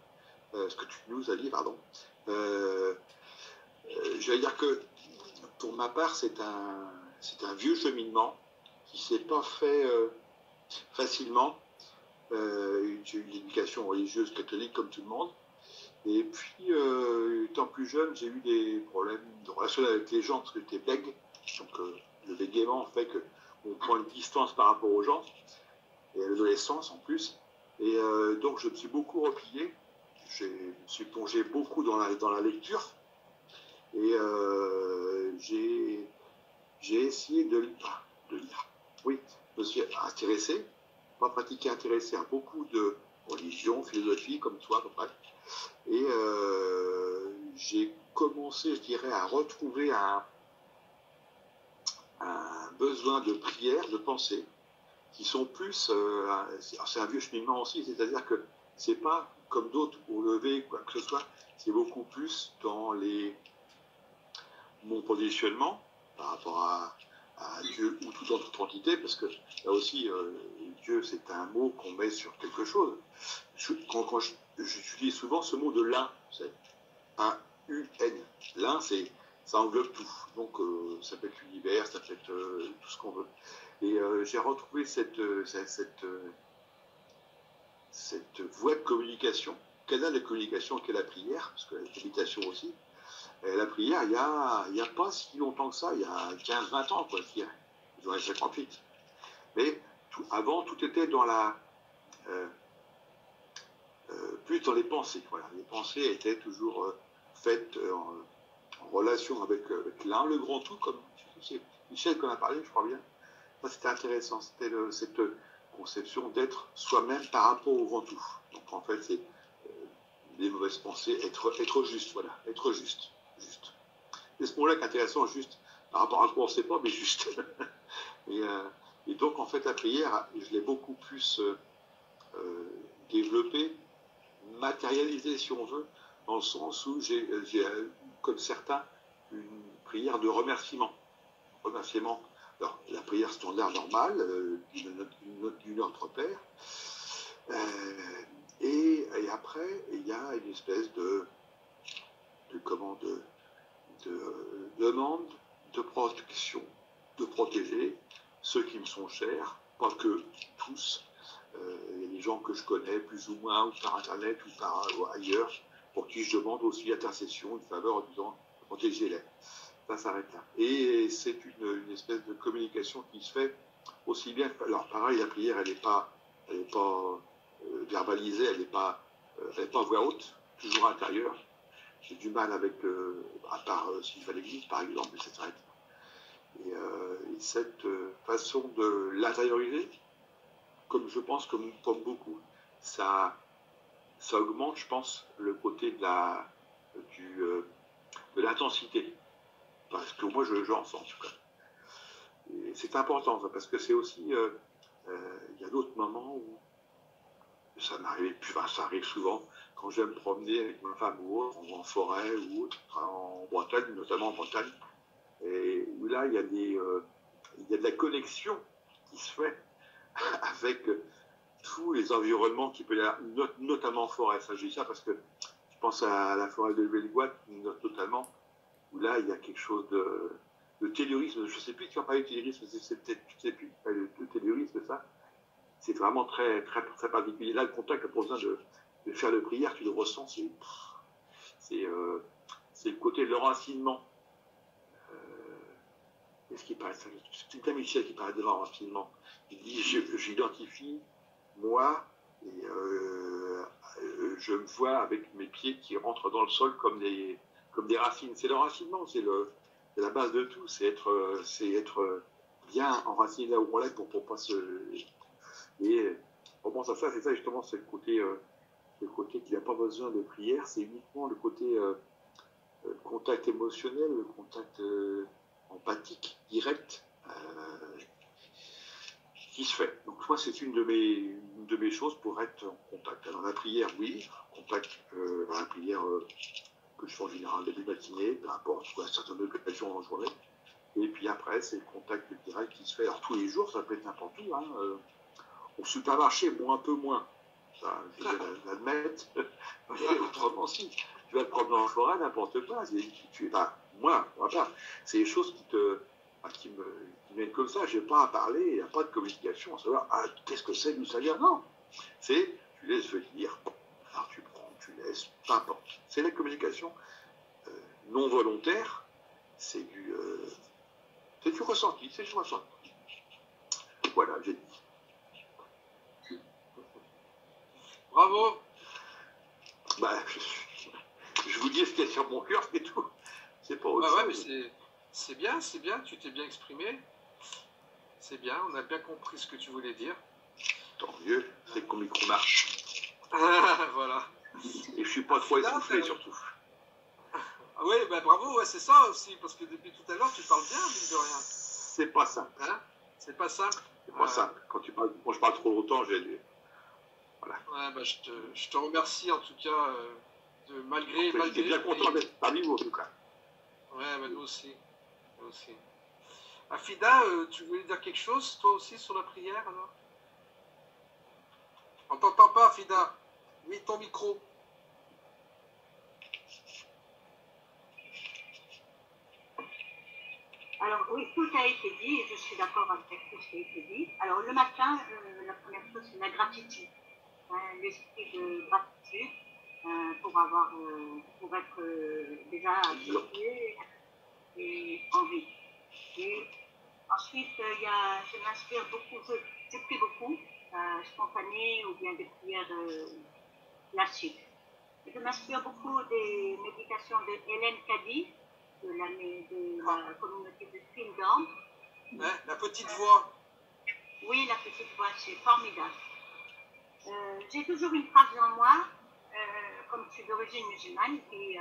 ce que tu nous as dit, pardon. Je vais dire que, pour ma part, c'est un vieux cheminement qui ne s'est pas fait facilement. J'ai eu une éducation religieuse catholique comme tout le monde. Et puis, étant plus jeune, j'ai eu des problèmes de relation avec les gens parce que j'étais bègue. Donc, le bégaiement fait qu'on prend une distance par rapport aux gens, et à l'adolescence en plus. Et donc, je me suis beaucoup replié. Je me suis plongé beaucoup dans la lecture. Et j'ai essayé de lire. Oui, je me suis intéressé, pas pratiqué, intéressé à beaucoup de religions, philosophies, comme toi, à peu près. Et j'ai commencé, je dirais, à retrouver un besoin de prière, de pensée, qui sont plus... c'est un vieux cheminement aussi, c'est-à-dire que c'est pas comme d'autres au lever, quoi que ce soit, c'est beaucoup plus dans mon positionnement par rapport à Dieu ou toute autre entité, parce que là aussi, Dieu, c'est un mot qu'on met sur quelque chose. Quand j'utilise souvent ce mot de l'un, c'est A-U-N. L'un, ça englobe tout. Donc, ça peut être l'univers, ça peut être tout ce qu'on veut. Et j'ai retrouvé cette voie de communication, canal de communication qu'est la prière, parce que la méditation aussi. Et la prière, il n'y a pas si longtemps que ça, il y a 15-20 ans, quoi, je dirais. Ils ont 58. Mais avant, tout était dans plus dans les pensées. Voilà. Les pensées étaient toujours faites en relation avec l'un, le grand tout, comme c'est Michel qu'on a parlé, je crois bien. Ça, c'était intéressant. C'était cette conception d'être soi-même par rapport au grand tout. Donc, en fait, c'est les mauvaises pensées, être juste, voilà, être juste. C'est ce mot-là qui est intéressant, juste, par rapport à quoi on ne sait pas, mais juste. Et donc, en fait, la prière, je l'ai beaucoup plus développée, matérialisée, si on veut, dans le sens où j'ai, comme certains, une prière de remerciement. Alors, la prière standard normale, du Notre Père. Et après, il y a une espèce de demande de protection, de protéger ceux qui me sont chers, pas que tous. Il y a des gens que je connais plus ou moins, ou par internet, ou ailleurs, pour qui je demande aussi intercession, une faveur en disant protégez-les. Ça s'arrête là. Et c'est une espèce de communication qui se fait aussi bien. Alors pareil, la prière, elle n'est pas verbalisée, elle n'est pas à voix haute, toujours intérieure. J'ai du mal avec, à part s'il va à l'église, par exemple, mais ça s'arrête là. Et cette façon de l'intérioriser, comme je pense, comme beaucoup, ça augmente, je pense, le côté de l'intensité. Parce que moi, j'en sens, en tout cas. Et c'est important, ça, parce que c'est aussi, il y a d'autres moments où ça m'arrive, ça arrive souvent, quand je vais me promener avec ma femme ou autre, en forêt ou autre, en Bretagne, notamment en Bretagne, et où là, il y a de la connexion qui se fait avec tous les environnements qui peuvent y avoir, notamment forêt. Ça, je dis ça parce que je pense à la forêt de Bellegoite, totalement, où là, il y a quelque chose de tellurisme. Je ne sais plus qui en parle de tellurisme, c'est peut-être, je ne sais plus, de tellurisme, ça. C'est vraiment très, très, très particulier. Là, le contact, pour besoin de faire de prière, tu le ressens, c'est le côté de l'enracinement. Qu'est-ce qui paraît ça? C'est un Michel qui parle de l'enracinement. Il dit, j'identifie, moi, et je me vois avec mes pieds qui rentrent dans le sol comme des racines. C'est l'enracinement, c'est la base de tout, c'est être bien enraciné là où on est pour pas se... Et on pense à ça, c'est ça justement, c'est le côté qu'il n'a pas besoin de prière, c'est uniquement le côté contact émotionnel, le contact empathique, direct, qui se fait. Donc moi, c'est une de mes choses pour être en contact. Alors la prière, oui, contact dans la prière que je fais en général début de matinée, peu importe, à certaines occasions en journée. Et puis après, c'est le contact direct qui se fait. Alors tous les jours, ça peut être n'importe où. Hein, au supermarché, un peu moins. Ça, je vais l'admettre. Autrement, si. Tu vas te promener en forêt, n'importe quoi. Moi, c'est des choses qui me viennent comme ça. Je n'ai pas à parler, il n'y a pas de communication, à savoir, qu'est-ce que c'est, d'où ça vient. Non. C'est, tu laisses venir. Alors tu prends, tu laisses, peu importe. C'est la communication non volontaire. C'est du ressenti, c'est du ressenti. Voilà, j'ai dit. Bravo. Bah, je vous dis ce qu'il y a sur mon cœur, c'est tout. C'est pas autre chose. Ouais, mais c'est bien, tu t'es bien exprimé. C'est bien, on a bien compris ce que tu voulais dire. Tant mieux, c'est que mon micro marche. Voilà. Et je suis pas trop essoufflé, surtout. Ah oui, bah bravo, ouais, c'est ça aussi, parce que depuis tout à l'heure, tu parles bien, mine de rien. C'est pas simple. Hein? C'est pas simple. C'est pas simple. Quand tu parles, moi je parle trop longtemps, voilà. Ouais, bah, je te remercie en tout cas, malgré. J'étais bien content d'être parmi vous en tout cas. Ouais, bah, nous aussi. Afida, tu voulais dire quelque chose, toi aussi, sur la prière alors? On t'entend pas, Afida. Mets ton micro. Alors oui, tout a été dit et je suis d'accord avec tout ce qui a été dit. Alors le matin, la première chose, c'est la gratitude. L'esprit de gratitude pour être déjà associé et en vie. Et ensuite, je m'inspire beaucoup, je prie beaucoup, spontanées ou bien des prières classiques. Je m'inspire beaucoup des méditations de Hélène Cady, de la communauté de Swindon. Ouais, la petite voix. Oui, la petite voix, c'est formidable. J'ai toujours une phrase en moi, comme je suis d'origine musulmane, et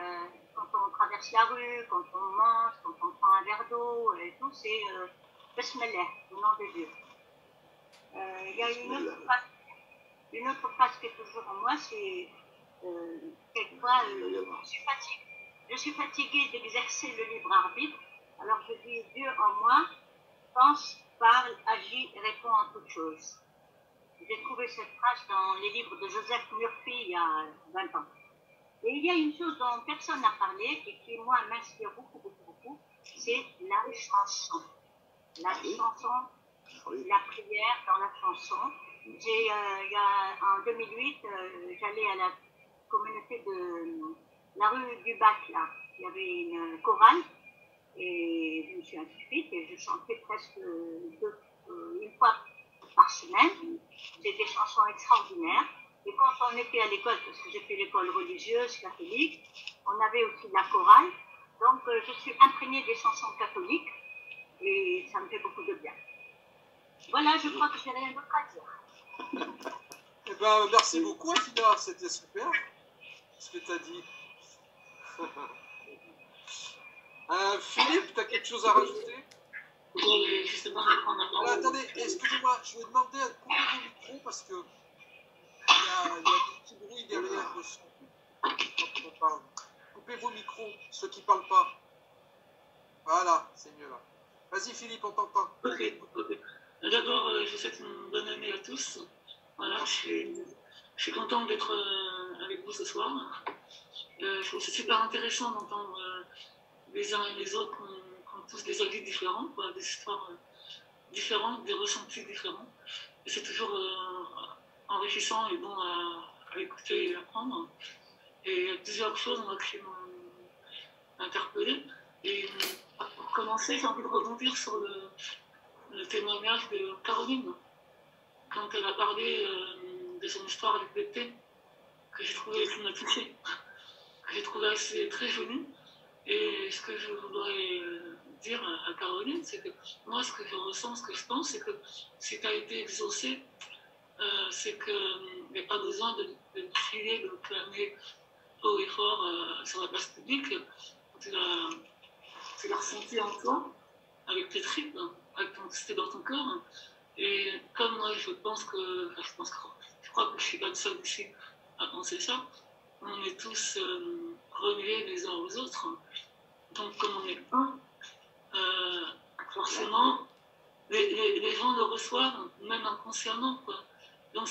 quand on traverse la rue, quand on mange, quand on prend un verre d'eau, et tout, c'est Bismillah, au nom de Dieu. Il y a une autre phrase qui est toujours en moi, c'est quelquefois, je suis fatiguée d'exercer le libre arbitre, alors je dis Dieu en moi, pense, parle, agit, répond en toutes choses. J'ai trouvé cette phrase dans les livres de Joseph Murphy il y a 20 ans. Et il y a une chose dont personne n'a parlé et qui, moi, m'inspire beaucoup, c'est la chanson. La chanson, la prière dans la chanson. En 2008, j'allais à la communauté de la rue du Bac, là. Il y avait une chorale et je me suis inscrite et je chantais presque une fois par semaine. C'était des chansons extraordinaires. Et quand on était à l'école, parce que j'ai fait l'école religieuse catholique, on avait aussi de la chorale. Donc je suis imprégnée des chansons catholiques et ça me fait beaucoup de bien. Voilà, je crois que j'ai rien d'autre à dire. Eh ben, merci beaucoup, Afida, c'était super ce que tu as dit. Philippe, tu as quelque chose à rajouter? Oui, je sais pas répondre à Alors, attendez, excusez-moi, je vais demander à couper vos micros parce que il y a des petits bruits derrière le son quand on parle. Coupez vos micros, ceux qui ne parlent pas. Voilà, c'est mieux là. Vas-y Philippe, on t'entend. Ok. D'abord, je vous souhaite une bonne année à tous. Voilà, je suis contente d'être avec vous ce soir. Je trouve que c'est super intéressant d'entendre les uns et les autres qui ont tous des avis différents, quoi, des histoires différentes, des ressentis différents. Et c'est toujours enrichissant et bon à écouter et à apprendre. Et il y a plusieurs choses moi, qui m'ont interpellée. Et pour commencer, j'ai envie de rebondir sur le témoignage de Caroline, quand elle a parlé de son histoire avec le thé, que j'ai trouvé, qui m'a touchée, que j'ai trouvé assez très jolie. Et ce que je voudrais dire à Caroline, c'est que moi, ce que je ressens, ce que je pense, c'est que si tu as été exaucé, c'est qu'il n'y a pas besoin de crier, de clamer haut et fort sur la place publique. Tu l'as ressenti en toi, avec tes tripes, c'était dans ton corps. Et comme moi, je crois que je suis pas le seul ici à penser ça, on est tous reliés les uns aux autres. Donc, comme on est un, forcément, les gens le reçoivent, même inconsciemment, quoi. Donc,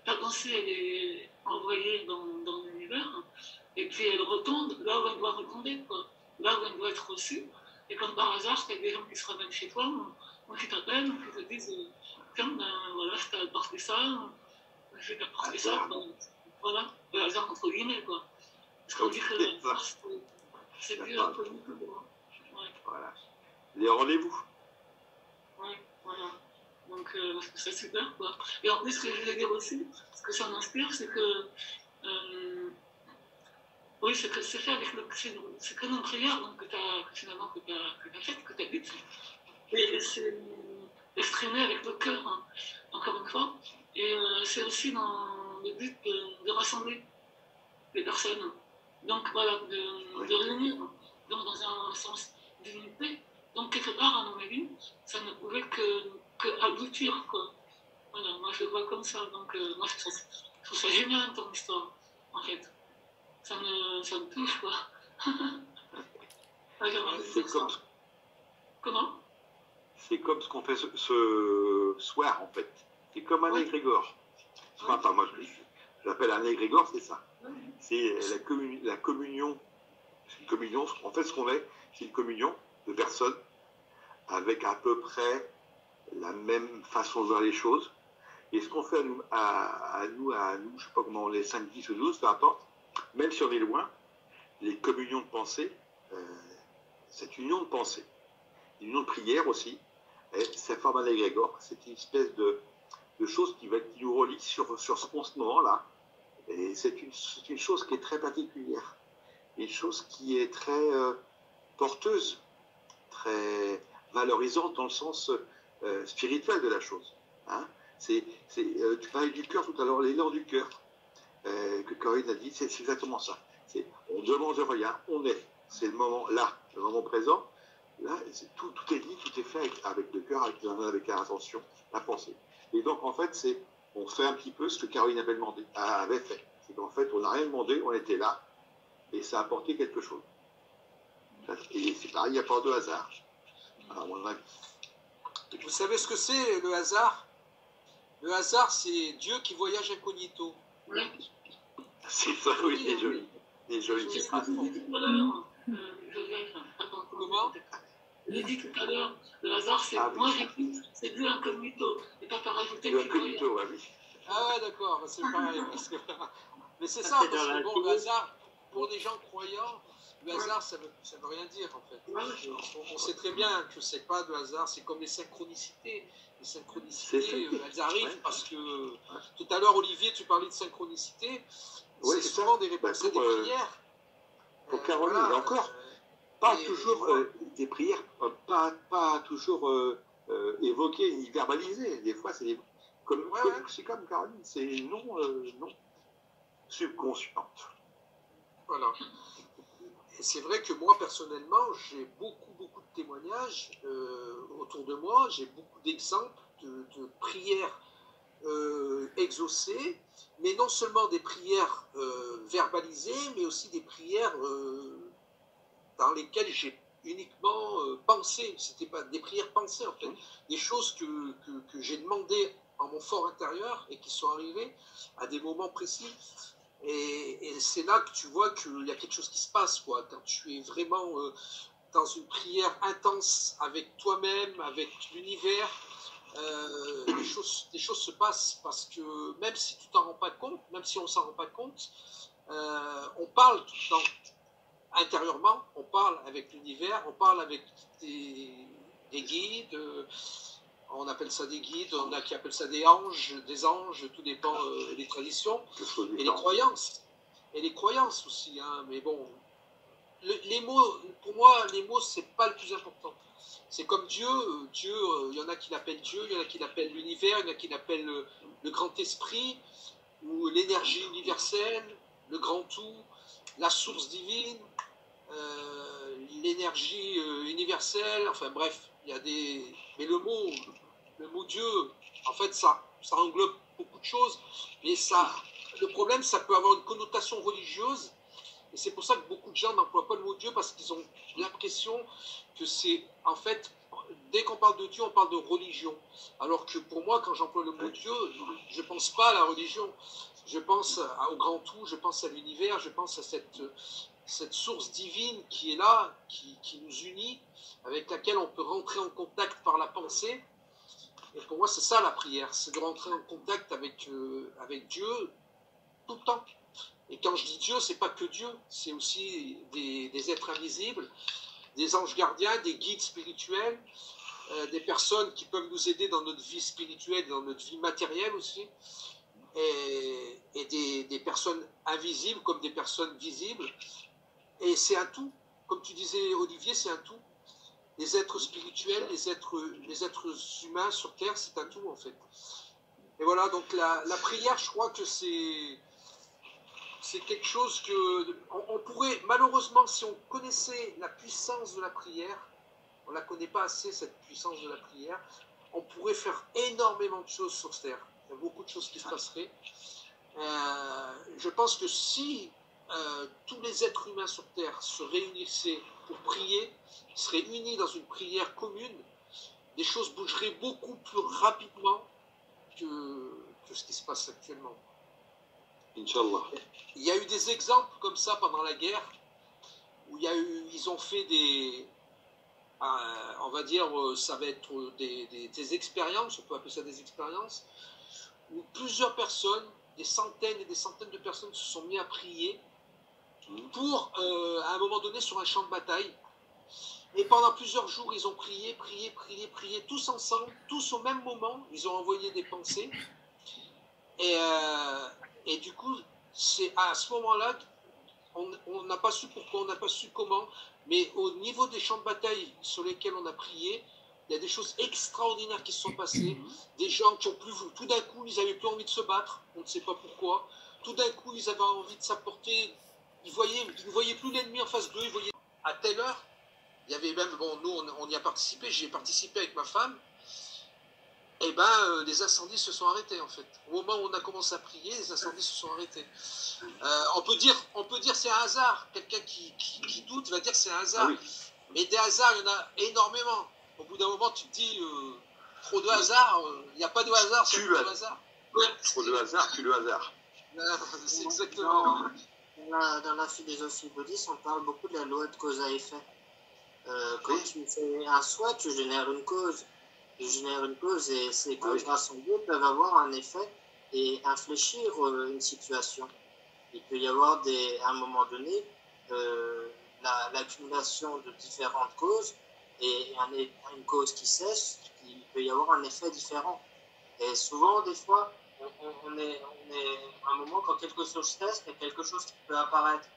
la pensée, elle est envoyée dans l'univers, et puis elle retombe là où elle doit retomber, quoi. Là où elle doit être reçue. Et comme par hasard, il y a des gens qui se ramènent chez toi, ou qui t'appellent, ou qui te disent tiens, ben voilà, je t'ai apporté ça, je vais t'apporter ça. Voilà, le hasard entre guillemets, quoi. Parce qu'on dit que la force, c'est mieux un peu tout. Ouais. Voilà. Les rendez-vous. Ouais, voilà. Donc, c'est super, quoi. Et en plus, ce que je voulais dire aussi, ce que ça m'inspire, c'est que. Oui, c'est que c'est fait avec c'est comme une prière donc, que tu as faite, que tu as dite. Et c'est exprimé avec le cœur, hein, encore une fois. Et c'est aussi dans le but de rassembler les personnes. Donc voilà, de réunir donc, dans un sens d'unité. Donc quelque part, à mon avis, ça ne pouvait que aboutir, quoi. Voilà, moi je le vois comme ça. Donc moi je trouve ça génial ton histoire, en fait. Ça me touche, quoi. C'est comme... Comment? C'est comme ce qu'on fait ce soir, en fait. C'est comme un égrégore. Enfin, pas moi, j'appelle un égrégore, c'est ça. C'est la communion. C'est une communion. En fait, ce qu'on est, c'est une communion de personnes avec à peu près la même façon de voir les choses. Et ce qu'on fait à nous, je ne sais pas comment, les 5, 10 ou 12, peu importe, même si on est loin, les communions de pensée, cette union de pensée, une union de prière aussi, ça forme un égrégore. C'est une espèce de chose qui nous relie sur ce moment-là. Et c'est une chose qui est très particulière. Une chose qui est très porteuse, très valorisante dans le sens spirituel de la chose. Hein. Tu parlais du cœur tout à l'heure, l'élan du cœur que Corinne a dit, c'est exactement ça. On ne demande rien, on est. C'est le moment là, le moment présent. Là, tout est dit, tout est fait avec le cœur, avec l'intention, la pensée. Et donc, en fait, on fait un petit peu ce que Caroline avait fait. C'est qu'en fait, on n'a rien demandé, on était là, et ça a apporté quelque chose. Et c'est pareil, il n'y a pas de hasard. À mon avis. Vous savez ce que c'est, le hasard? Le hasard, c'est Dieu qui voyage incognito. C'est ça, oui, c'est joli. C'est joli. Comment? J'ai dit tout à l'heure, le hasard, c'est moi j'écris, c'est Dieu incognito. Et pas par rajouter Dieu incognito, oui. Ah ouais, d'accord, c'est pareil. Mais c'est ça, parce que bon, le hasard, pour les gens croyants, le hasard, ça veut rien dire, en fait. On sait très bien que c'est pas de hasard, c'est comme les synchronicités. Les synchronicités, elles arrivent parce que... Tout à l'heure, Olivier, tu parlais de synchronicité. Oui, c'est souvent des réponses à des prières. Pour Caroline, voilà, encore, pas toujours des prières, pas toujours évoquées ni verbalisées. Des fois, c'est comme Caroline, c'est non subconsciente. Voilà. Et c'est vrai que moi, personnellement, j'ai beaucoup de témoignages autour de moi. J'ai beaucoup d'exemples de prières exaucées, mais non seulement des prières verbalisées, mais aussi des prières dans lesquelles j'ai uniquement pensé. C'était pas des prières pensées, en fait. Des choses que j'ai demandées en mon fort intérieur et qui sont arrivés à des moments précis. Et c'est là que tu vois qu'il y a quelque chose qui se passe, quoi. Quand tu es vraiment dans une prière intense avec toi-même, avec l'univers, des choses se passent parce que même si tu t'en rends pas compte, même si on s'en rend pas compte, on parle tout le temps intérieurement, on parle avec l'univers, on parle avec des guides, on appelle ça des guides, on a qui appellent ça des anges, tout dépend des traditions, et les croyances aussi, hein, mais bon, les mots, pour moi, les mots, c'est pas le plus important. C'est comme Dieu, il y en a qui l'appellent Dieu, il y en a qui l'appellent l'univers, il y en a qui l'appellent le grand esprit, ou l'énergie universelle, le grand tout, la source divine, l'énergie universelle, enfin bref, il y a des... Mais le mot Dieu, en fait, ça englobe beaucoup de choses, mais le problème, ça peut avoir une connotation religieuse, et c'est pour ça que beaucoup de gens n'emploient pas le mot Dieu, parce qu'ils ont l'impression que c'est, en fait, dès qu'on parle de Dieu, on parle de religion. Alors que pour moi, quand j'emploie le mot Dieu, je ne pense pas à la religion. Je pense au grand tout, je pense à l'univers, je pense à cette source divine qui est là, qui nous unit, avec laquelle on peut rentrer en contact par la pensée. Et pour moi, c'est ça la prière, c'est de rentrer en contact avec Dieu tout le temps. Et quand je dis Dieu, c'est pas que Dieu, c'est aussi des êtres invisibles, des anges gardiens, des guides spirituels, des personnes qui peuvent nous aider dans notre vie spirituelle, dans notre vie matérielle aussi, et des personnes invisibles comme des personnes visibles. Et c'est un tout, comme tu disais Olivier, c'est un tout. Les êtres spirituels, les êtres humains sur Terre, c'est un tout en fait. Et voilà, donc la prière, je crois que c'est quelque chose que on pourrait, malheureusement, si on connaissait la puissance de la prière, on ne la connaît pas assez, cette puissance de la prière, on pourrait faire énormément de choses sur Terre. Il y a beaucoup de choses qui se passeraient. Je pense que si tous les êtres humains sur Terre se réunissaient pour prier, seraient unis dans une prière commune, des choses bougeraient beaucoup plus rapidement que ce qui se passe actuellement. Inch'Allah. Il y a eu des exemples comme ça pendant la guerre, où ils ont fait on va dire, ça va être des expériences, on peut appeler ça des expériences, où plusieurs personnes, des centaines et des centaines de personnes se sont mis à prier pour, à un moment donné, sur un champ de bataille. Et pendant plusieurs jours, ils ont prié, tous ensemble, tous au même moment, ils ont envoyé des pensées. Et du coup, c'est à ce moment-là, on n'a pas su pourquoi, on n'a pas su comment, mais au niveau des champs de bataille sur lesquels on a prié, il y a des choses extraordinaires qui se sont passées. Des gens qui ont plus, tout d'un coup, ils n'avaient plus envie de se battre, on ne sait pas pourquoi. Tout d'un coup, ils avaient envie de s'apporter, ils ne voyaient plus l'ennemi en face d'eux, ils voyaient à telle heure. Il y avait même, bon, nous, on y a participé, j'ai participé avec ma femme. Et ben, les incendies se sont arrêtés en fait. Au moment où on a commencé à prier, les incendies se sont arrêtés. On peut dire c'est un hasard. Quelqu'un qui doute va dire c'est un hasard. Ah oui. Mais des hasards, il y en a énormément. Au bout d'un moment, tu te dis trop de hasard. Il n'y a pas de hasard, c'est trop de hasard. Trop de hasard, tue le hasard. C'est exactement. Dans la philosophie bouddhiste, on parle beaucoup de la loi de cause à effet. Quand tu fais un souhait, tu génères une cause. Tu génères une cause et ces causes rassemblées peuvent avoir un effet et infléchir une situation. Il peut y avoir à un moment donné l'accumulation de différentes causes et une cause qui cesse, il peut y avoir un effet différent. Et souvent, des fois, on est à un moment quand quelque chose cesse, il y a quelque chose qui peut apparaître.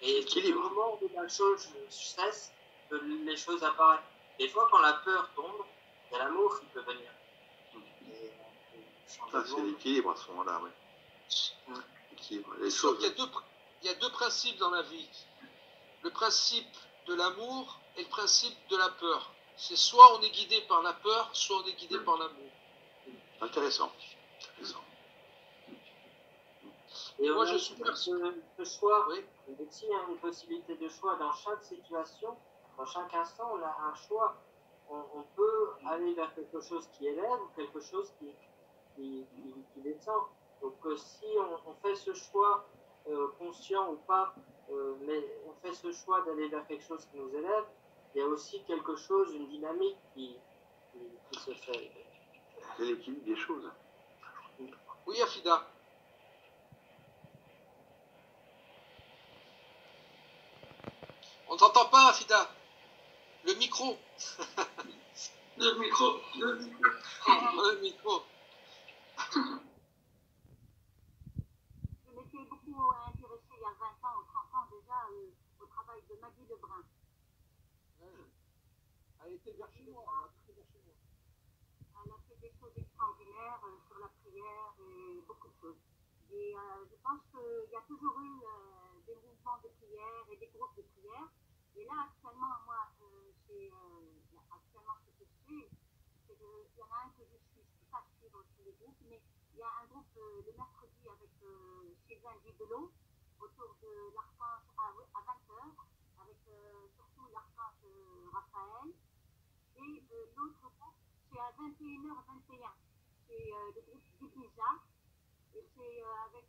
Et au moment où la chose cesse, les choses apparaissent. Des fois, quand la peur tombe, il y a l'amour qui peut venir. C'est l'équilibre à ce moment-là, oui. Il y a deux principes dans la vie. Le principe de l'amour et le principe de la peur. C'est soit on est guidé par la peur, soit on est guidé par l'amour. Intéressant. Et moi, je suis ce choix, aussi une possibilité de choix dans chaque situation, dans chaque instant, on a un choix. On peut aller vers quelque chose qui élève ou quelque chose qui descend. Donc si on fait ce choix conscient ou pas, mais on fait ce choix d'aller vers quelque chose qui nous élève, il y a aussi quelque chose, une dynamique qui se fait. C'est l'équilibre des choses. Oui, Afida. On ne t'entend pas, Afida. Le micro. Le micro. Le micro. Je m'étais beaucoup intéressée il y a 20 ans ou 30 ans déjà au travail de Maggie Lebrun. Elle était vers chez moi. Elle a fait des choses extraordinaires sur la prière et beaucoup de choses. Et je pense qu'il y a toujours eu des mouvements de prière et des groupes de prière. Et là, actuellement, moi, actuellement, ce que je fais, c'est qu'il y en a un que je suis, je ne peux pas suivre tous les groupes, mais il y a un groupe le mercredi avec Sylvain Dibelot autour de l'archange à 20h, avec surtout l'archange Raphaël. Et l'autre groupe, c'est à 21h21. C'est le groupe d'Ibiza. Et c'est avec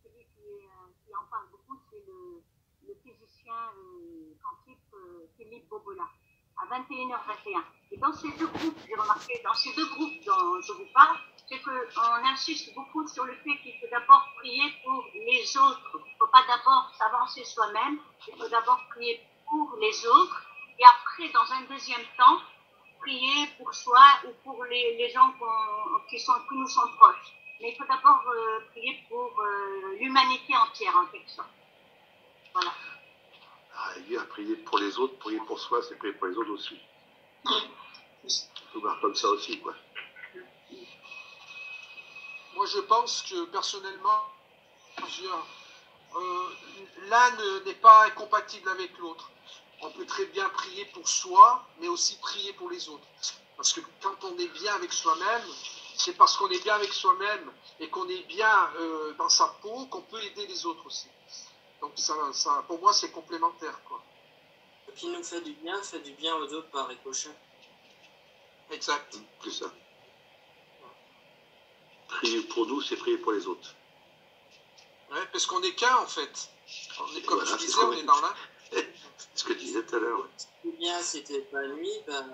celui qui en parle beaucoup, c'est le physicien quantique Philippe Bobola, à 21h21. Et dans ces deux groupes, j'ai remarqué, dans ces deux groupes dont je vous parle, c'est qu'on insiste beaucoup sur le fait qu'il faut d'abord prier pour les autres. Il ne faut pas d'abord s'avancer soi-même, il faut d'abord prier pour les autres. Et après, dans un deuxième temps, prier pour soi ou pour les gens qui nous sont proches. Mais il faut d'abord prier pour l'humanité entière, en quelque sorte. Voilà. À prier pour les autres, prier pour soi, c'est prier pour les autres aussi. Il faut voir comme ça aussi, quoi. Moi, je pense que personnellement, l'un n'est pas incompatible avec l'autre. On peut très bien prier pour soi, mais aussi prier pour les autres. Parce que quand on est bien avec soi-même, c'est parce qu'on est bien avec soi-même et qu'on est bien dans sa peau qu'on peut aider les autres aussi. Donc ça, pour moi, c'est complémentaire, quoi. Ce qui nous fait du bien aux autres par ricochet. Exact. C'est ça. Prier pour nous, c'est prier pour les autres. Ouais, parce qu'on n'est qu'un, en fait. On est, comme voilà, tu disais, on est dans l'un. C'est ce que tu disais tout à l'heure. Si bien si tu n'es pas lui,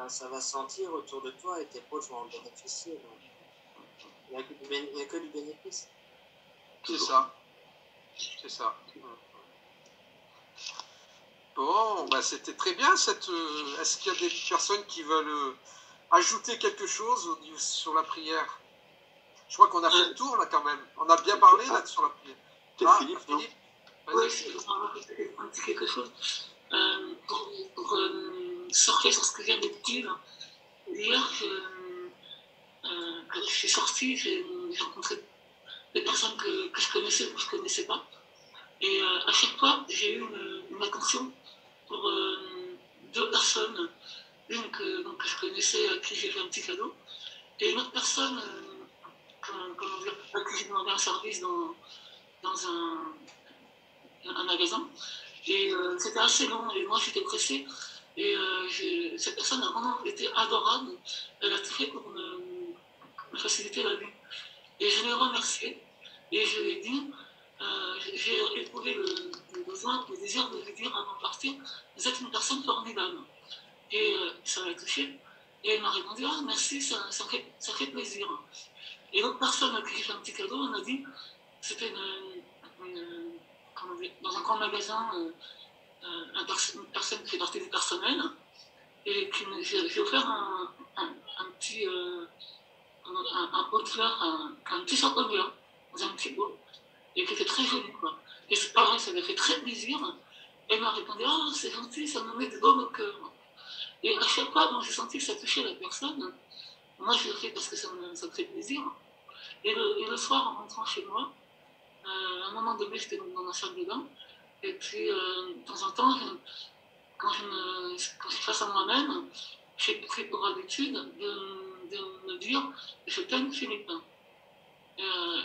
ça va sentir autour de toi et tes proches vont en bénéficier. Il n'y a que du bénéfice. C'est ça. C'est ça. Bon, bah c'était très bien cette. Est-ce qu'il y a des personnes qui veulent ajouter quelque chose sur la prière? Je crois qu'on a fait le tour là quand même. On a bien parlé là sur la prière. Philippe, Philippe. Oui, c'est un petit quelque chose. Pour sortir sur ce que vient d'être dit, hier, quand je suis sortie, j'ai rencontré des personnes que je connaissais ou que je ne connaissais pas. Et à chaque fois, j'ai eu une attention pour deux personnes. Une que je connaissais, à qui j'ai fait un petit cadeau, et une autre personne à qui j'ai demandé un service dans un magasin. Et c'était assez long, et moi j'étais pressée. Et cette personne a vraiment été adorable. Elle a tout fait pour me faciliter la vie. Et je l'ai remerciée. Et je lui ai dit, j'ai éprouvé le besoin, le désir de lui dire avant de partir, vous êtes une personne formidable. Et ça l'a touchée. Et elle m'a répondu, ah merci, ça fait plaisir. Et l'autre personne à qui j'ai fait un petit cadeau, on a dit, c'était dans un grand magasin, une personne qui fait partie du personnel, et j'ai offert un petit pot de fleurs, un petit champignon dans un petit pot, et qui était très joli, quoi. Et c'est pareil, ça lui a fait très plaisir. Elle m'a répondu, ah c'est gentil, ça me met de baume au cœur. Et à chaque fois, j'ai senti que ça touchait la personne. Moi, je le fais parce que ça me fait plaisir. Et le soir, en rentrant chez moi, à un moment donné, j'étais dans ma salle de bain. Et puis, de temps en temps, quand je suis face à moi-même, j'ai pris pour habitude de me dire « Je t'aime, Philippe ».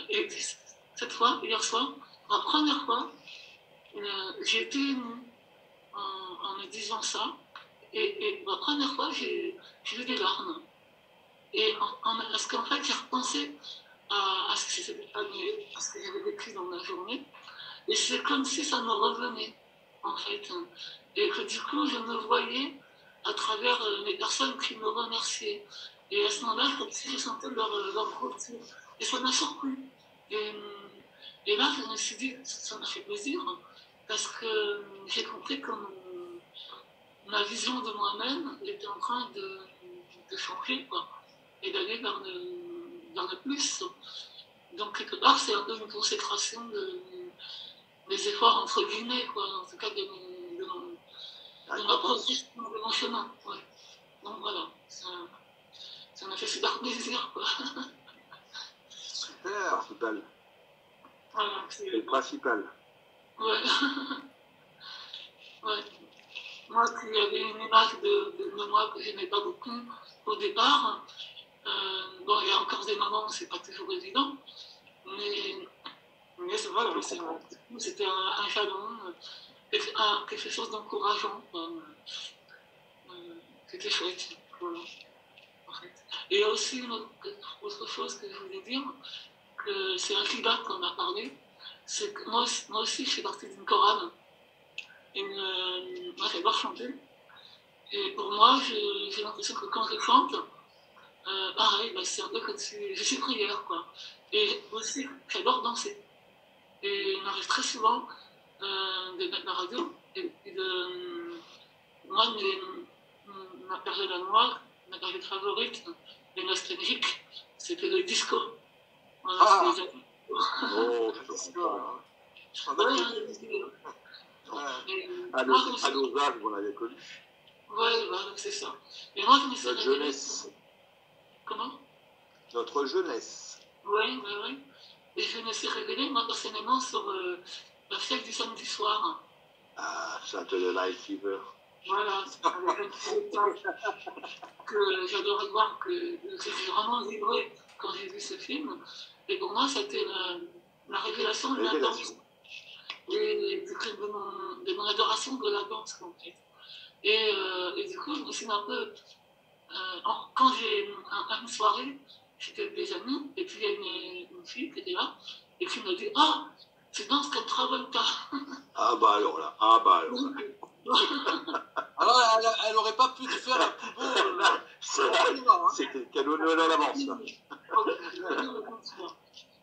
Et cette fois, hier soir, pour la première fois, j'ai été émue en me disant ça. Et pour la première fois, j'ai eu des larmes. Et parce qu'en fait, j'ai repensé à ce que j'avais vécu dans la journée, et c'est comme si ça me revenait, en fait. Et que du coup, je me voyais à travers les personnes qui me remerciaient. Et à ce moment-là, comme si je sentais leur retour. Et ça m'a surpris. Et là, je me suis dit, ça m'a fait plaisir, parce que j'ai compris que ma vision de moi-même était en train de changer, quoi, et d'aller vers le plus. Donc, quelque part, c'est un peu une consécration des efforts, entre guillemets, quoi, en tout cas de ma progression de mon chemin. Ouais. Donc voilà, ça m'a fait super plaisir, quoi. Super. Principal. Voilà, c'est le principal. Ouais. Ouais. Moi, il y avait une image de moi que je n'aimais pas beaucoup au départ. Bon, il y a encore des moments où c'est pas toujours évident, mais voilà, c'était un jalon, quelque chose d'encourageant, c'était chouette. Voilà, en fait. Et il y a aussi une autre chose que je voulais dire, que c'est un feedback qu'on a parlé, c'est que moi aussi je suis partie d'une chorale. Et moi j'adore chanter. Et pour moi, j'ai l'impression que quand je chante, pareil, bah, c'est un peu comme si je suis prière, quoi. Et aussi, j'adore danser. Et il m'arrive très souvent de mettre la radio et moi, ma période à moi, ma période favorite, et nostalgique, c'était le disco. Voilà, c'était oh, je comprends. À Lausanne, on avait connu. Oui, voilà, c'est ça. Et moi, je me suis Notre jeunesse. Comment? Notre jeunesse. Oui, oui, oui. Et je me suis révélée, moi, personnellement, sur la fête du samedi soir. Ah, Saturday Night Fever. Voilà, que j'adorais voir, que j'ai vraiment vibré quand j'ai vu ce film. Et pour moi, c'était la révélation de la danse. Et de mon adoration de la danse, en fait. Et du coup, je me suis un peu. Quand j'ai une soirée, j'étais avec des amis, et puis il y a une fille qui était là, et qui me dit: Ah, tu danses comme Travolta. Ah, bah alors là. Alors, elle aurait pas pu te faire un plus beau. C'était le cadeau de Noël à l'avance.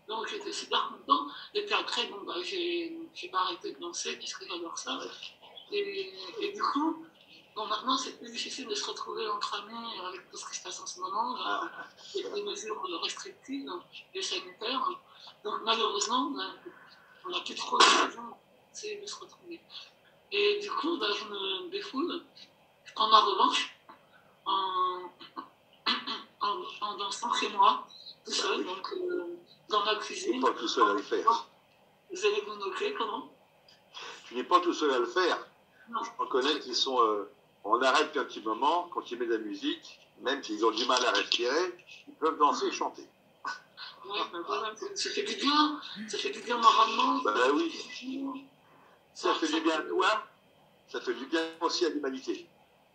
Donc j'étais super content. Et puis après, bon, bah, j'ai pas arrêté de danser parce que j'adore ça. Et du coup, bon, maintenant c'est plus difficile de se retrouver entre amis avec tout ce qui se passe en ce moment, avec des mesures restrictives et sanitaires. Donc malheureusement, on n'a plus trop d'occasion de se retrouver. Et du coup, bah, je me défoule. En ma revanche, en dansant chez moi, tout seul, donc dans ma cuisine. Tu n'es pas tout seul à le faire. Vous allez vous noter, comment? Tu n'es pas tout seul à le faire. Non. Je reconnais qu'ils sont en arrêt depuis un petit moment, quand ils mettent de la musique, même s'ils ont du mal à respirer, ils peuvent danser et chanter. Oui, ben voilà, ça fait du bien moralement. Ben oui. Ça fait du bien à toi, ça fait du bien aussi à l'humanité.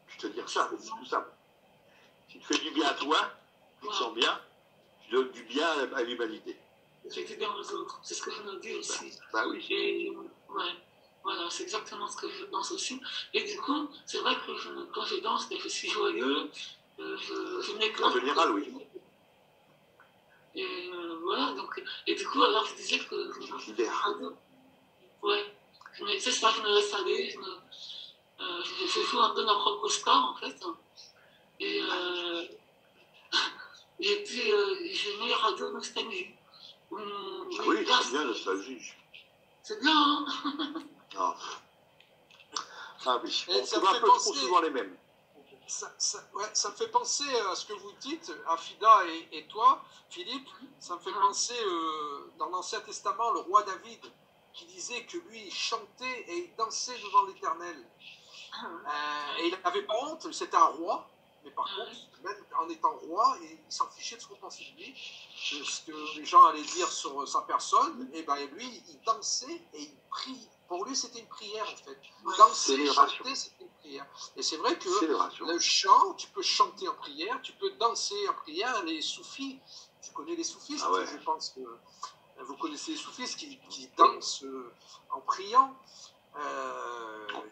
Je te dis ça, c'est tout simple. Si tu fais du bien à toi, tu te sens bien, tu donnes du bien à l'humanité. Ça fait du bien aux autres, c'est ce que je me dis aussi. Ben oui. Et ouais, voilà, c'est exactement ce que je pense aussi. Et du coup, c'est vrai que quand je danse, je suis joyeux, je m'éclate. En général, oui. Et voilà, donc, et du coup, alors je disais que ouais, c'est ça, je me laisse aller, je joue un peu ma propre star en fait. Et puis j'ai mis Radio Nostalgie. Oui, c'est bien Nostalgie. C'est bien, hein? Ah oui, on ça trouve un peu trop souvent les mêmes. Ça me fait penser à ce que vous dites, Afida et toi, Philippe. Ça me fait penser dans l'Ancien Testament, le roi David, qui disait que lui, il chantait et il dansait devant l'Éternel. Et il n'avait pas honte, c'était un roi. Mais par contre, même en étant roi, il s'en fichait de ce qu'on pensait de lui, de ce que les gens allaient dire sur sa personne. Et bien lui, il dansait et il prie. Pour lui, c'était une prière en fait. Danser, chanter, c'était une prière. prière. Et c'est vrai que Célébration. le chant, tu peux chanter en prière, tu peux danser en prière. Les soufis, tu connais les soufistes, Ah ouais. je pense que vous connaissez les soufistes qui dansent en priant.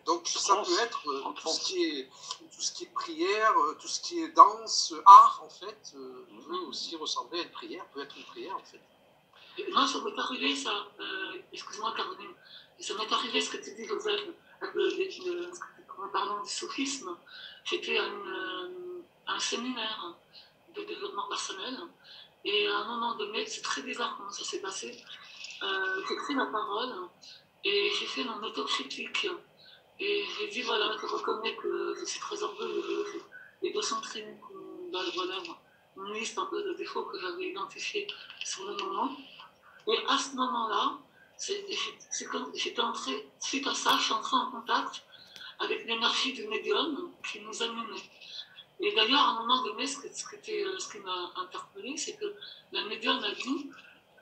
Donc ça peut être tout ce qui est prière, tout ce qui est danse, art en fait, peut aussi ressembler à une prière, peut être une prière en fait. Moi, ça m'est arrivé ça, excuse-moi Caroline, ça m'est arrivé ce que tu dis Joseph, en parlant du soufisme, j'étais à un séminaire de développement personnel et à un moment donné, c'est très bizarre comment ça s'est passé, j'ai pris la parole et j'ai fait mon autocritique. Et j'ai dit, voilà, je reconnais que je suis très orgueilleuse, égocentrique, voilà, une liste un peu de défauts que j'avais identifiés sur le moment. Et à ce moment-là, j'étais entrée, suite à ça, je suis entrée en contact avec l'énergie du médium qui nous animait. Et d'ailleurs, à un moment donné, ce qui m'a interpellée, c'est que le médium a dit,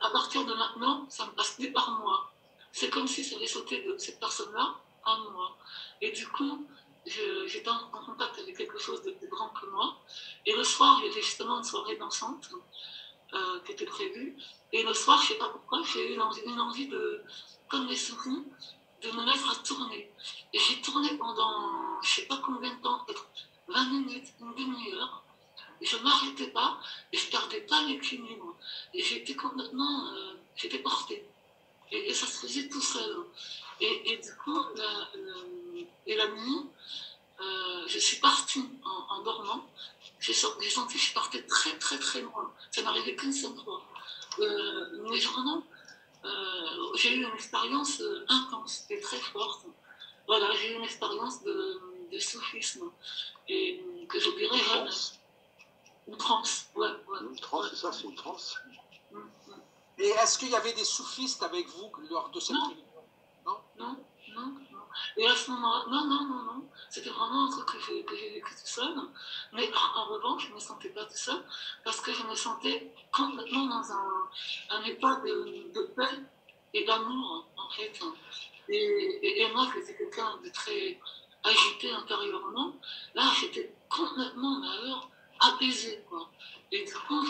à partir de maintenant, ça ne passe plus par moi. C'est comme si ça avait sauté de cette personne-là en moi. Et du coup, j'étais en contact avec quelque chose de plus grand que moi. Et le soir, il y avait justement une soirée dansante qui était prévue. Et le soir, je ne sais pas pourquoi, j'ai eu une envie de, comme les souris, de me mettre à tourner. Et j'ai tourné pendant, je ne sais pas combien de temps, peut-être 20 minutes, une demi-heure. Et je ne m'arrêtais pas et je ne perdais pas l'équilibre. Et j'étais complètement, j'étais portée. Et ça se faisait tout seul. Et du coup, la nuit, je suis partie en dormant. J'ai senti que je partais très très très loin. Ça n'arrivait qu'une seule fois. Mais vraiment, j'ai eu une expérience intense et très forte. Voilà, j'ai eu une expérience de soufisme et que j'oublierai jamais. Une transe, ouais. Une transe, c'est ça, c'est une transe. Et est-ce qu'il y avait des soufistes avec vous lors de cette réunion? Non. Et à ce moment-là, non. C'était vraiment un truc que j'ai vécu tout seul. Mais en revanche, je ne me sentais pas tout seul parce que je me sentais complètement dans un état de paix et d'amour, en fait. Et moi, qui étais quelqu'un de très agité intérieurement, là, j'étais complètement, d'ailleurs, apaisée, quoi. Et du coup,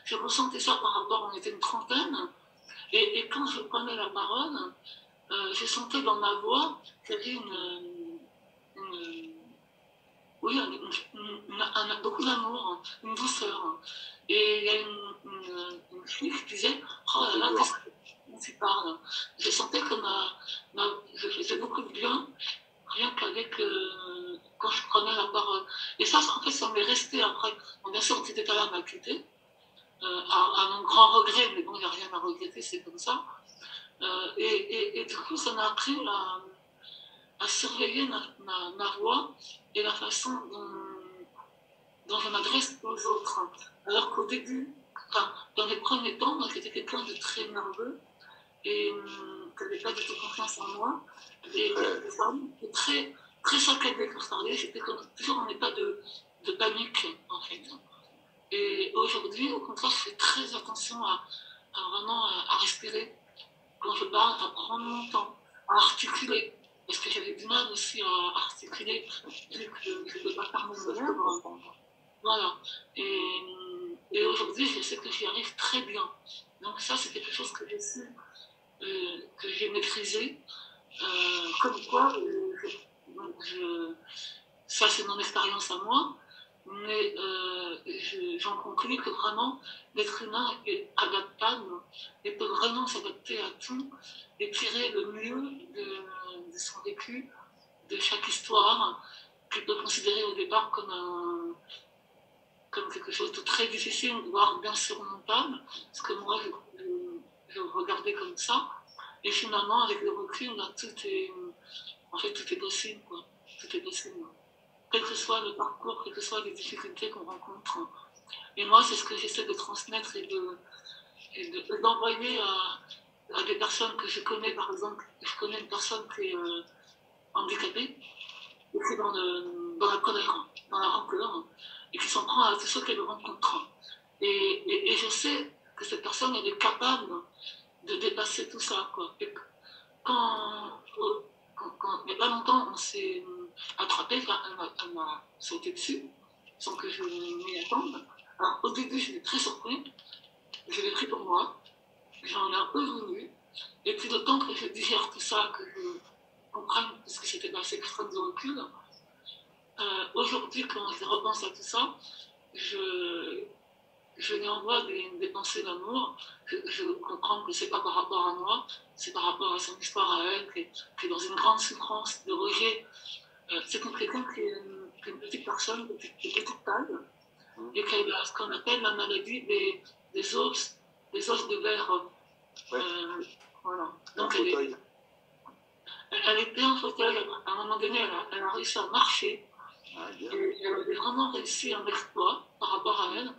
je ressentais ça par rapport, on était une trentaine, et quand je prenais la parole, je sentais dans ma voix qu'il y avait beaucoup d'amour, une douceur. Et il y a une fille qui disait, oh là là, qu'est-ce que tu parles? Je sentais que je faisais beaucoup de bien, rien qu'avec quand je prenais la parole. Et ça, en fait, ça m'est resté après. Bon, bien sûr, c'était à m'a quitté, à mon grand regret, mais bon, il n'y a rien à regretter, c'est comme ça. Et du coup, ça m'a appris à surveiller ma voix et la façon dont je m'adresse aux autres. Alors qu'au début, dans les premiers temps, moi, j'étais quelqu'un de très nerveux et qui n'avait pas du tout confiance en moi. Et très, très saccadé pour parler, j'étais toujours en état de panique, en fait. Et aujourd'hui, au contraire, je fais très attention à vraiment à respirer quand je parle, à prendre mon temps, à articuler. Parce que j'avais du mal aussi à articuler, vu que je ne peux pas faire mon œuvre. Voilà. Et aujourd'hui, je sais que j'y arrive très bien. Donc ça, c'est quelque chose que j'ai su, que j'ai maîtrisé. Comme quoi, ça c'est mon expérience à moi, mais j'en conclus que vraiment l'être humain est adaptable et peut vraiment s'adapter à tout et tirer le mieux de son vécu, de chaque histoire, qu'il peut considérer au départ comme quelque chose de très difficile, voire d'insurmontable, parce que moi je regardais comme ça, et finalement avec le recul, tout est possible, quoi. Tout est possible. Quel que soit le parcours, quelles que soient les difficultés qu'on rencontre. Et moi, c'est ce que j'essaie de transmettre et d'envoyer à des personnes que je connais, par exemple. Je connais une personne qui est handicapée, et qui est dans la colère, dans la rancœur, et qui s'en prend à tous ceux qu'elle rencontre. Et je sais que cette personne, elle est capable de dépasser tout ça, quoi. Et quand il n'y a pas longtemps, attrapée, elle m'a sauté dessus, sans que je m'y attende. Alors, au début, j'étais très surpris. Je l'ai pris pour moi. J'en ai un peu voulu. Et puis, d'autant que je digère tout ça, que je comprenne ce qui s'était passé, que je prenne du recul. Aujourd'hui, quand je repense à tout ça, je lui envoie des pensées d'amour. Je comprends que c'est pas par rapport à moi, c'est par rapport à son histoire à elle, qui est dans une grande souffrance de rejet. C'est quelqu'un qui est une petite personne, de petite taille, et qui a ce qu'on appelle la maladie des os de verre. Voilà. Donc elle était en fauteuil, à un moment donné, elle a réussi à marcher, et elle avait vraiment réussi un exploit par rapport à elle.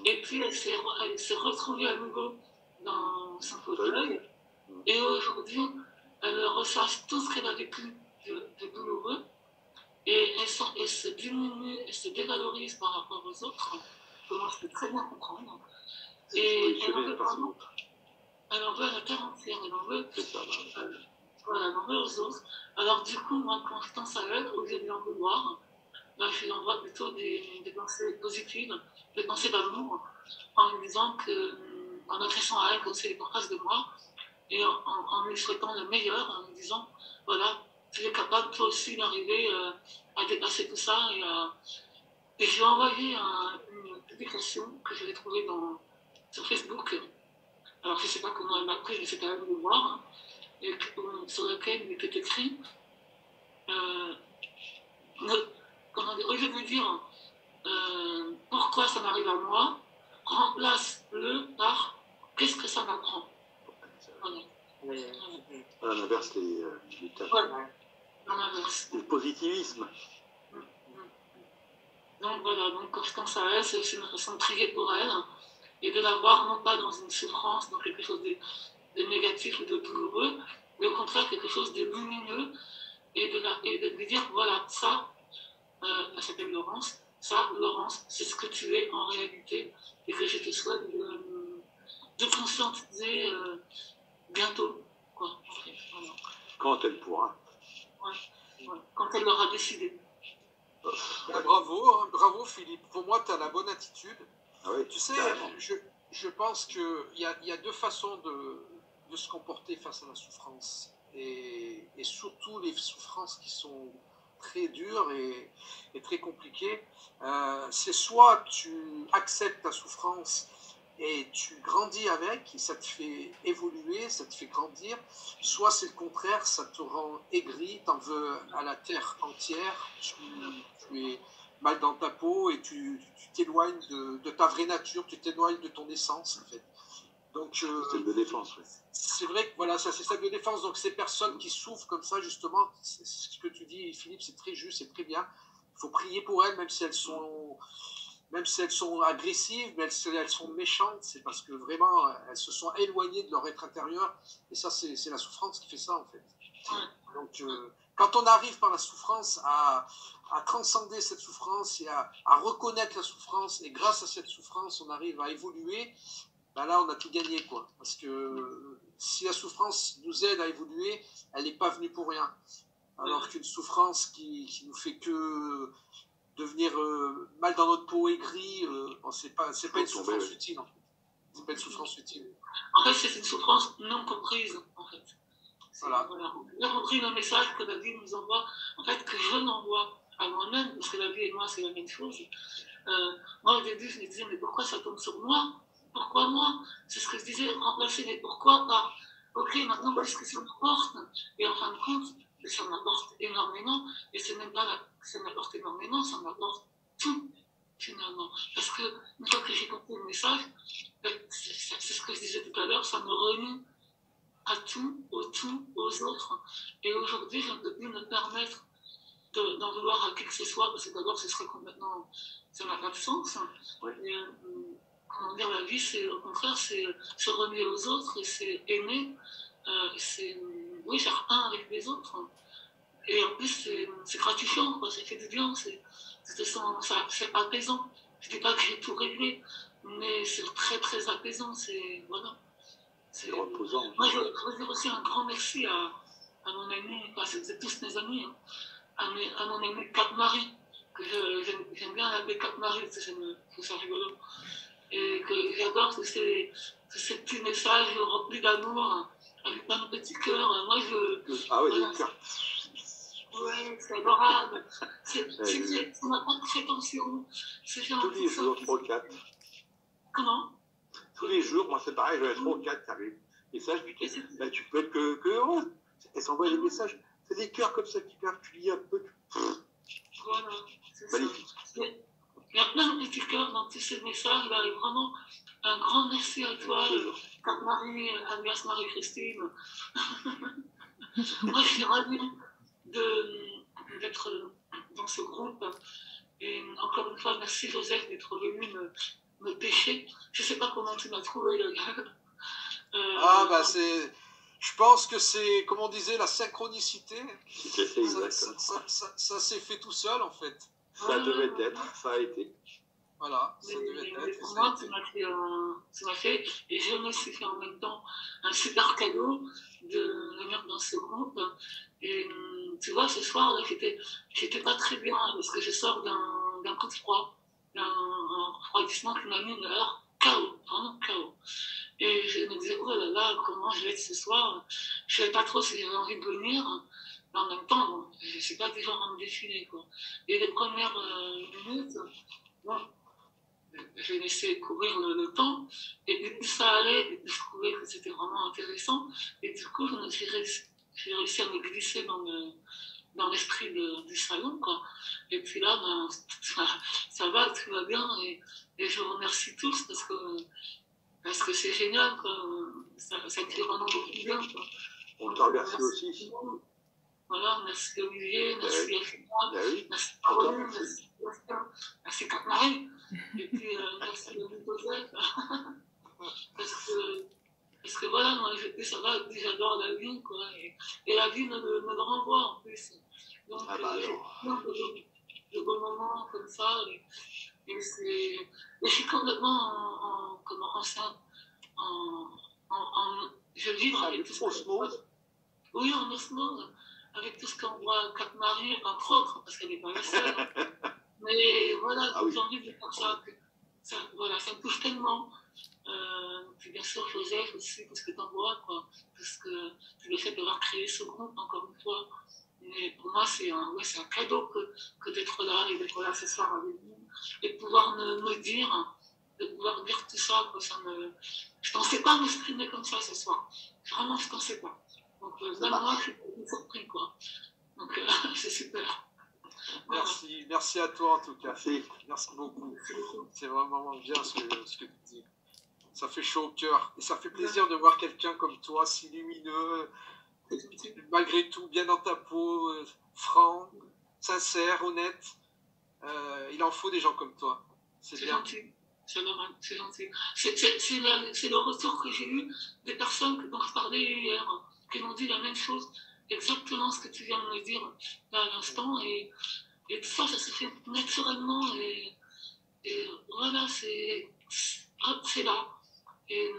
Et puis elle s'est retrouvée à nouveau dans son fauteuil, et aujourd'hui, elle ressasse tout ce qu'elle a vécu de douloureux, et elle se diminue, elle se dévalorise par rapport aux autres, comment je peux très bien comprendre. Et elle en veut vraiment, elle en veut à la terre entière, elle en veut, voilà, elle en veut aux autres. Alors du coup, moi, quand je pense à elle, au lieu de l'en vouloir, je lui envoie plutôt des pensées positives, des pensées d'amour, en lui disant en adressant à elle comme c'est les portages de moi, et en lui souhaitant le meilleur, en lui disant, voilà, tu es capable toi aussi d'arriver à dépasser tout ça. Et je lui ai envoyé une publication que j'avais trouvée sur Facebook. Alors je ne sais pas comment elle m'a pris, mais c'était à elle de voir, et sur laquelle il était écrit, comment dire, au lieu de dire pourquoi ça m'arrive à moi, remplace-le par qu'est-ce que ça m'apprend. Voilà. À l'inverse, le positivisme. Donc voilà, donc quand je pense à elle, c'est aussi une façon de prier pour elle, et de la voir non pas dans une souffrance, dans quelque chose de négatif ou de douloureux, mais au contraire quelque chose de lumineux, et de lui dire, voilà, ça, elle s'appelle Laurence, ça, Laurence, c'est ce que tu es en réalité, et que je te souhaite de conscientiser bientôt, quoi. Voilà. Quand elle pourra. Ouais. Quand elle l'aura décidé. Bravo, hein, bravo Philippe. Pour moi, tu as la bonne attitude. Ah oui, tu sais, je pense qu'il y a deux façons de se comporter face à la souffrance. Et surtout les souffrances qui sont très dures et très compliquées. C'est soit tu acceptes ta souffrance et tu grandis avec, et ça te fait évoluer, ça te fait grandir, soit c'est le contraire, ça te rend aigri, t'en veux à la terre entière, tu es mal dans ta peau et tu t'éloignes de ta vraie nature, tu t'éloignes de ton essence en fait. Donc système de défense, oui. C'est vrai que voilà, ça c'est système de défense, donc ces personnes qui souffrent comme ça, justement, c'est ce que tu dis Philippe, c'est très juste, c'est très bien. Il faut prier pour elles, même si elles sont agressives, mais elles sont méchantes, c'est parce que vraiment, elles se sont éloignées de leur être intérieur, et ça, c'est la souffrance qui fait ça, en fait. Donc, quand on arrive par la souffrance à transcender cette souffrance et à reconnaître la souffrance, et grâce à cette souffrance, on arrive à évoluer, ben là, on a tout gagné, quoi. Parce que si la souffrance nous aide à évoluer, elle n'est pas venue pour rien. Alors qu'une souffrance qui nous fait que devenir mal dans notre peau, aigri, bon, c'est pas une souffrance utile, en fait. C'est pas une souffrance utile. En fait, c'est une souffrance non comprise, en fait. Voilà. On a compris le message que la vie nous envoie, en fait, que je n'envoie à moi-même, parce que la vie et moi, c'est la même chose. Moi, au début, je me disais, mais pourquoi ça tombe sur moi? Pourquoi moi? C'est ce que je disais, remplacer, mais pourquoi pas? Ok, maintenant, qu'est-ce que ça m'apporte? Et en fin de compte, ça m'apporte énormément, et c'est même pas ça m'apporte énormément, ça m'apporte tout, finalement. Parce que, une fois que j'ai compris le message, c'est ce que je disais tout à l'heure, ça me relie à tout, aux autres. Et aujourd'hui, je ne peux plus me permettre d'en vouloir à qui que ce soit, parce que d'abord, ce serait complètement, ça n'a pas de sens. Et, comment dire, la vie, c'est au contraire, c'est se relier aux autres, et c'est aimer, c'est faire un avec les autres. Et en plus, c'est gratifiant, quoi, ça fait du bien, c'est apaisant. Je ne dis pas que j'ai tout réglé, mais c'est très très apaisant, voilà. C'est reposant. Moi, je veux dire aussi un grand merci à mon ami, parce que vous êtes tous mes amis, hein, à mon ami Cap-Marie, que j'aime bien l'appeler Cap-Marie, je trouve ça rigolo. Et que j'adore tous ces petits messages remplis d'amour, avec plein de petits cœurs. Moi, Ah oui, voilà, des cœurs. ouais, c'est adorable. Ça n'a pas de prétention. C'est Tous gentil. les jours, 3 ou 4. Comment? Tous les jours, moi c'est pareil, j'en ai 3 ou 4 qui arrivent. Et ça, je me dis, bah, tu peux être que heureux. Elle s'envoie des messages. C'est des cœurs comme ça qui perdent, tu lis un peu. Voilà, c'est Magnifique. ça. Il y a plein de petits cœurs dans tous ces messages-là, et vraiment un grand merci à toi, Marie, alias Marie-Christine. Moi, je suis ravie d'être dans ce groupe. Et encore une fois, merci Joseph d'être venu me pêcher. Je ne sais pas comment tu m'as trouvé. Ah, bah c'est. Je pense que c'est, comme on disait, la synchronicité. Ça s'est fait tout seul, en fait. Ça devait être, ça a été. Voilà, ça devait être. Pour moi, tu m'as fait, et je me suis fait en même temps un super cadeau de venir dans ce groupe. Et tu vois, ce soir, j'étais pas très bien parce que je sors d'un coup de froid, d'un refroidissement qui m'a mis une heure KO, vraiment KO. Et je me disais, oh là là, comment je vais être ce soir? Je savais pas trop si j'avais envie de venir. Mais en même temps, bon, je ne suis pas du genre à me défiler, quoi. Et les premières minutes, bon, j'ai laissé courir le temps, et plus ça allait, et plus je trouvais que c'était vraiment intéressant. Et du coup, j'ai réussi à me glisser dans l'esprit du salon, quoi. Et puis là, ben, ça va, tout va bien, et je vous remercie tous parce que c'est génial, quoi. Ça me fait vraiment beaucoup de bien, quoi. On te remercie aussi. Voilà, merci Olivier, merci Afina, merci Caroline, merci Cap-Marie, et puis merci Joseph. Parce que voilà, moi ça va, j'adore la vie, quoi, et la vie me le renvoie en plus. Donc, j'ai plein de beaux moments comme ça, et je suis complètement enceinte, je vibre avec tout ça. Oui, en osmose, avec tout ce qu'on voit Cap-Marie, entre autres, parce qu'elle n'est pas la seule. Mais voilà, j'ai envie de faire ça. Voilà, ça me touche tellement. Puis bien sûr, Joseph aussi, parce que t'en vois, quoi. Parce que le fait d'avoir créé ce groupe, encore une fois. Mais pour moi, c'est un cadeau que d'être là et d'être là ce soir avec vous. Et de pouvoir me dire, de pouvoir dire tout ça, quoi. Je ne pensais pas m'exprimer comme ça ce soir. Vraiment, je ne pensais pas. Donc, même moi, je suis surpris, quoi. Donc, c'est super. Merci à toi en tout cas. Merci beaucoup. C'est vraiment bien ce que tu dis. Ça fait chaud au cœur. Et ça fait plaisir de voir quelqu'un comme toi, si lumineux, malgré tout, bien dans ta peau, franc, sincère, honnête. Il en faut des gens comme toi. C'est bien. Gentil. C'est normal, c'est gentil. C'est le retour que j'ai eu des personnes dont je parlais hier, qui m'ont dit la même chose, exactement ce que tu viens de me dire là à l'instant. Et tout ça, ça se fait naturellement. Et voilà, c'est là. Et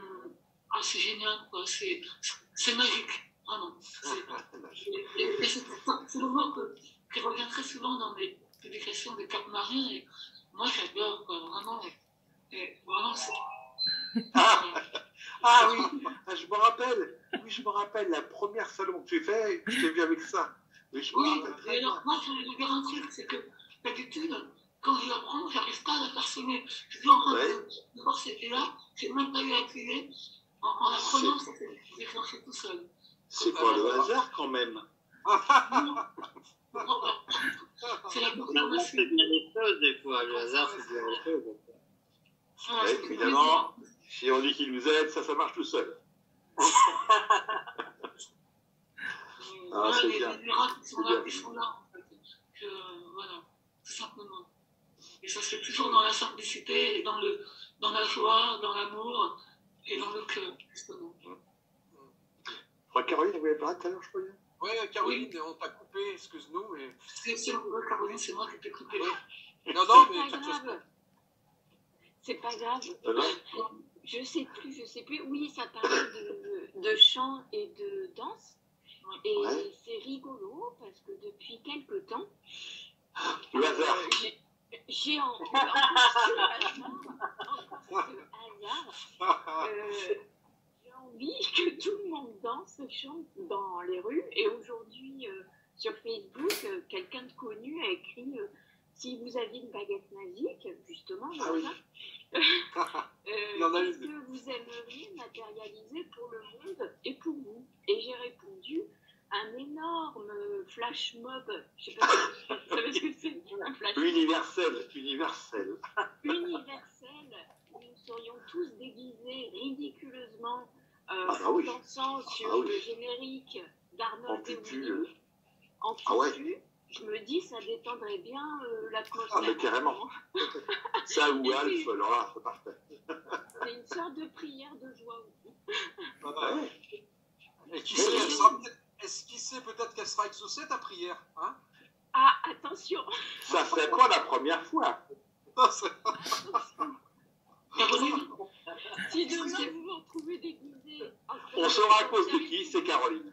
c'est génial, quoi. C'est magique, vraiment. Et c'est le mot qui revient très souvent dans les publications des Cap-Marins. Et moi, j'adore, quoi, vraiment. Et vraiment, c'est. Ah oui, je me rappelle. Oui, je me rappelle, la première salon que tu fais, je t'ai vu avec ça. Oui, je me rappelle très bien. Moi, je vais dire un truc, c'est que d'habitude, quand je la prends, je n'arrive pas à la personner. Je suis en train de voir si c'était là, je n'ai même pas eu à appuyer. En la prenant, ça s'est déclenché tout seul. C'est pas le hasard quand même. C'est la confirmation. C'est bien les choses des fois, le hasard c'est bien les choses. Évidemment, si on dit qu'il nous aide, ça marche tout seul. Voilà, les miracles qui sont là, en fait. Voilà, tout simplement. Et ça se fait toujours dans la simplicité, et dans la joie, dans l'amour, et dans le cœur, justement. Caroline, vous voulez parler tout à l'heure, je crois. Oui, Caroline, on t'a coupé, excuse-nous. Mais... Caroline, c'est moi qui t'ai coupé. Non, mais c'est pas grave. C'est pas grave. Je sais plus. Oui, ça parlait de chant et de danse. Et Ouais. c'est rigolo parce que depuis quelque temps, Le hasard. j'ai encore ce hasard, j'ai envie que tout le monde danse, chante dans les rues. Et aujourd'hui, sur Facebook, quelqu'un de connu a écrit si vous aviez une baguette magique, justement, Ah oui. qu'est-ce que vous aimeriez matérialiser pour le monde et pour vous? Et j'ai répondu un énorme flash mob, je sais pas si vous savez ce que c'est, un flash mob Universel. universel, où nous serions tous déguisés ridiculeusement oui. dansant sur Ah oui. le générique En d'Arnold et tutu. Willy, en tutu. Ah ouais. Je me dis, ça détendrait bien l'atmosphère. Ah, mais carrément. Ça ou Alf, alors là, c'est parfait. C'est une sorte de prière de joie aussi. Et qui sait, elle sera peut-être- est-ce qu'il sait peut-être qu'elle sera exaucée ta prière, hein? Ah, attention. Ça serait pas la première fois. Si demain vous vous retrouvez déguisé. On saura à cause de qui, c'est Caroline.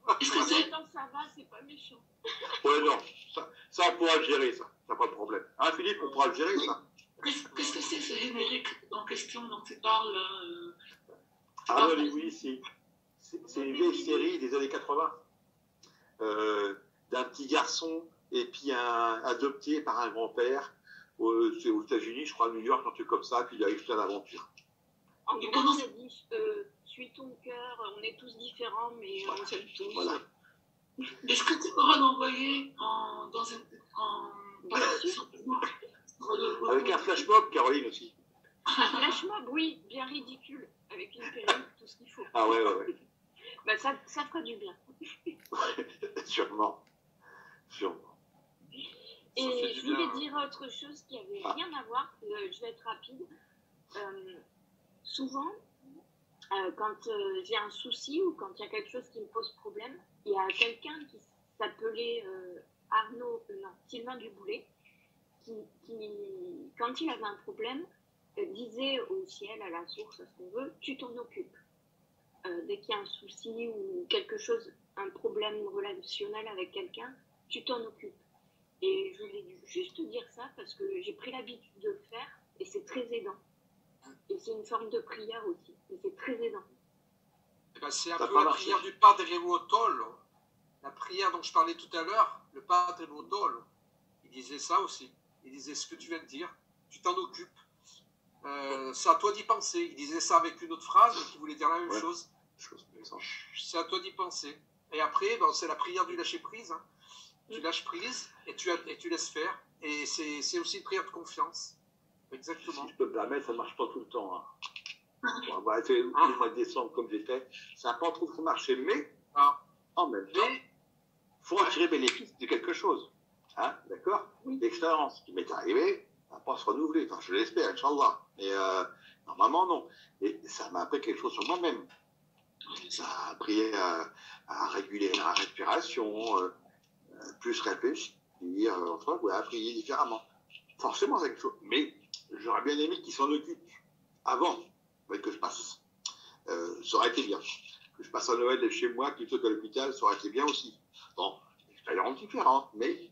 Attends, ça va, c'est pas méchant. Ouais, non, ça on pourra le gérer, ça. Ça pas de problème. Hein, Philippe, on pourra le gérer, ça. Qu'est-ce que c'est ce générique en question dont tu parles là Ah non, oui, c'est une vieille série des années 80. D'un petit garçon et puis adopté par un grand-père. C'est aux États-Unis, je crois, à New York, un truc comme ça, puis il a eu plein d'aventures. En gros, ça dit suis ton cœur, on est tous différents, mais on s'aime tous. Voilà. Est-ce que tu pourras l'envoyer Avec un flash mob, Caroline aussi. Un flash mob, oui, bien ridicule, avec une perruque, tout ce qu'il faut. Ah ouais. Bah, ça fera du bien. Sûrement. Et je voulais dire autre chose qui avait rien à voir, je vais être rapide. Souvent, quand j'ai un souci ou quand il y a quelque chose qui me pose problème, il y a quelqu'un qui s'appelait Sylvain Duboulet, qui, quand il avait un problème, disait au ciel, à la source, à ce qu'on veut, tu t'en occupes. Dès qu'il y a un souci ou quelque chose, un problème relationnel avec quelqu'un, tu t'en occupes. Et je voulais juste dire ça parce que j'ai pris l'habitude de le faire et c'est très aidant. Et c'est une forme de prière aussi, mais c'est très aidant. C'est un peu la prière du Padre Vuotolo. La prière dont je parlais tout à l'heure, le Padre Vuotolo, il disait ça aussi. Il disait ce que tu viens de dire, tu t'en occupes. C'est à toi d'y penser. Il disait ça avec une autre phrase qui voulait dire la même chose. C'est à toi d'y penser. Et après, c'est la prière du lâcher-prise. Hein. Tu lâches prise et tu laisses faire. Et c'est aussi une prière de confiance. Exactement. Si je peux me permettre, ça ne marche pas tout le temps. Hein. Bon, le mois de décembre, comme j'ai fait, ça n'a pas trop marché. Mais, en même temps, il faut en tirer bénéfice de quelque chose. Hein, d'accord? L'expérience qui m'est arrivée ne va pas se renouveler. Enfin, je l'espère, Inch'Allah. Mais normalement, non. Et ça m'a appris quelque chose sur moi-même. Ça a appris à réguler la respiration, plus réfléchir, à prier différemment. Forcément, c'est quelque chose. Mais j'aurais bien aimé qu'ils s'en occupent avant que je passe. Ça aurait été bien. Que je passe à Noël chez moi plutôt qu'à l'hôpital, ça aurait été bien aussi. Bon, expérience différente, mais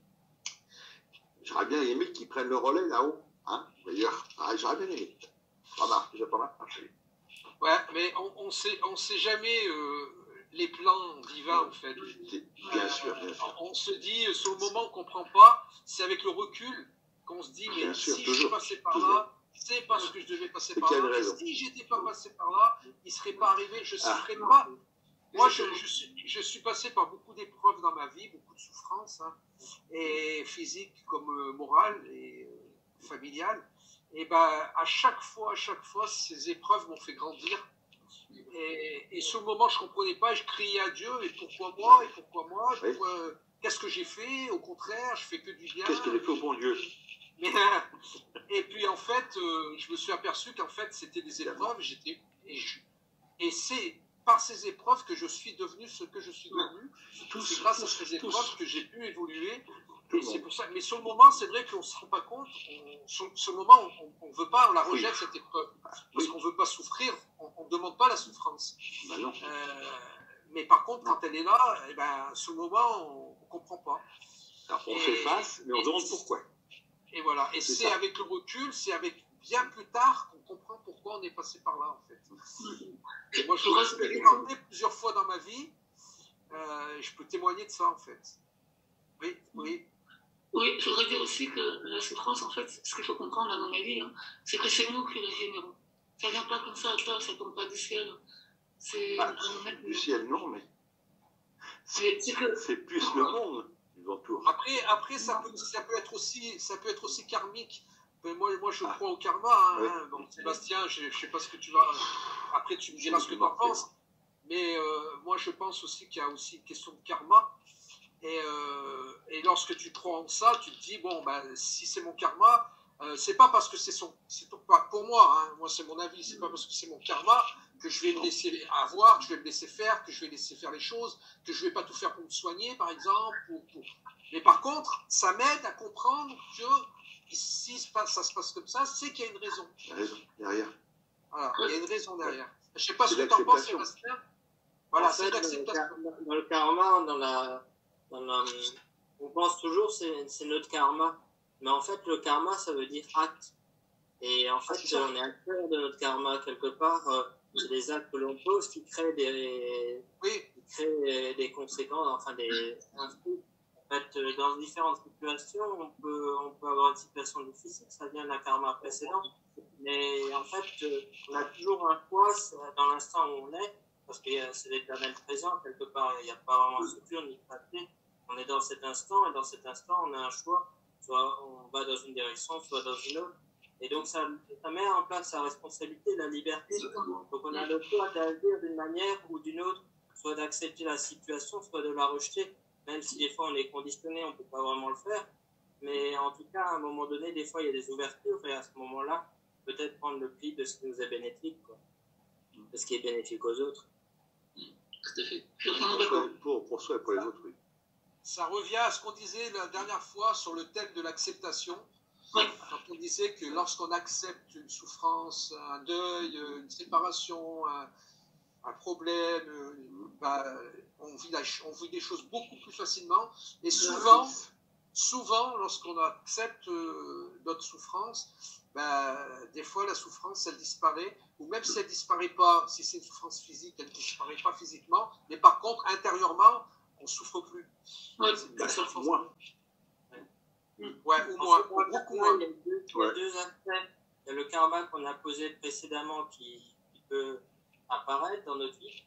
j'aurais bien aimé qu'ils prennent le relais là-haut. Hein, d'ailleurs, j'aurais bien aimé. Voilà, j'ai pas marché. Ouais, mais on sait jamais les plans divins, en fait. Bien sûr. On se dit, sur le moment qu'on ne comprend pas, c'est avec le recul qu'on se dit, mais bien sûr, si toujours, je suis passé par là, c'est parce que je devais passer par quelle là. raison. Si j'étais pas passé par là, il ne serait pas arrivé, je ne serais pas. Moi, je suis passé par beaucoup d'épreuves dans ma vie, beaucoup de souffrances, hein, et physiques comme morales et familiales. Et à chaque fois, ces épreuves m'ont fait grandir. Et sur le moment, je ne comprenais pas, je criais à Dieu, et pourquoi moi, qu'est-ce que j'ai fait? Au contraire, je fais que du bien. Qu'est-ce que j'ai fait au bon Dieu? Et puis en fait, je me suis aperçu qu'en fait, c'était des épreuves, et c'est par ces épreuves que je suis devenu ce que je suis devenu. C'est grâce à ces épreuves que j'ai pu évoluer Et c'est pour ça. Mais sur le moment, c'est vrai qu'on ne se rend pas compte. Sur le moment, on ne veut pas, on la rejette cette épreuve. Parce qu'on ne veut pas souffrir. On ne demande pas la souffrance. Bah non. Mais par contre, quand elle est là, eh ben, sur le moment, on ne comprend pas. Alors, on fait face, mais on demande pourquoi. Et voilà. Et c'est avec le recul, c'est avec bien plus tard qu'on comprend pourquoi on est passé par là, en fait. Et moi, je l'ai expérimenté plusieurs fois dans ma vie. Je peux témoigner de ça, en fait. Oui, oui. Oui, je voudrais dire aussi que la souffrance, en fait, ce qu'il faut comprendre, à mon avis, hein, c'est que c'est nous qui les générons. Ça ne vient pas comme ça, ça ne tombe pas du ciel. C'est du ciel, non, mais c'est plus le monde qui nous entoure. Après ça peut être aussi karmique. Mais moi, je crois au karma. Hein, donc, Sébastien, je ne sais pas ce que tu vas... Après, tu me diras ce que tu en penses. Mais moi, je pense aussi qu'il y a aussi une question de karma. Et lorsque tu crois en ça, tu te dis, bon, ben, si c'est mon karma, c'est pas parce que pour moi, hein, moi c'est mon avis, c'est pas parce que c'est mon karma que je vais me laisser avoir, que je vais me laisser faire, que je vais laisser faire les choses, que je vais pas tout faire pour me soigner, par exemple. Mais par contre, ça m'aide à comprendre que si ça se passe comme ça, c'est qu'il y a une raison. Il y a une raison derrière. Voilà, il y a une raison derrière. Je sais pas ce que tu en penses, Sébastien. Voilà, c'est l'acceptation. Dans le karma, on pense toujours que c'est notre karma. Mais en fait, le karma, ça veut dire acte. Et en fait, on est acteur de notre karma quelque part. C'est des actes que l'on pose qui créent des conséquences, enfin des influx. En fait, dans différentes situations, on peut avoir une situation difficile, ça vient d'un karma précédent. Mais en fait, on a toujours un choix dans l'instant où on est, parce que c'est l'éternel présent, quelque part, il n'y a pas vraiment de futur ni de passé. On est dans cet instant, et dans cet instant, on a un choix. Soit on va dans une direction, soit dans une autre. Et donc, ça met en place la responsabilité, la liberté. Donc, on a le choix d'agir d'une manière ou d'une autre, soit d'accepter la situation, soit de la rejeter. Même si des fois on est conditionné, on ne peut pas vraiment le faire. Mais en tout cas, à un moment donné, des fois, il y a des ouvertures. Et à ce moment-là, peut-être prendre le pli de ce qui nous est bénéfique, quoi. De ce qui est bénéfique aux autres. Tout à fait. Pour soi et pour les autres, oui. Ça revient à ce qu'on disait la dernière fois sur le thème de l'acceptation. Quand on disait que lorsqu'on accepte une souffrance, un deuil, une séparation, un problème, on vit des choses beaucoup plus facilement. Et souvent lorsqu'on accepte notre souffrance, des fois la souffrance, elle disparaît. Ou même si elle ne disparaît pas, si c'est une souffrance physique, elle ne disparaît pas physiquement. Mais par contre, intérieurement, on ne souffre plus. Ouais, c'est moins. Ouais, ou moins. Beaucoup moins. Il y a deux aspects. Il y a le karma qu'on a posé précédemment qui peut apparaître dans notre vie. Et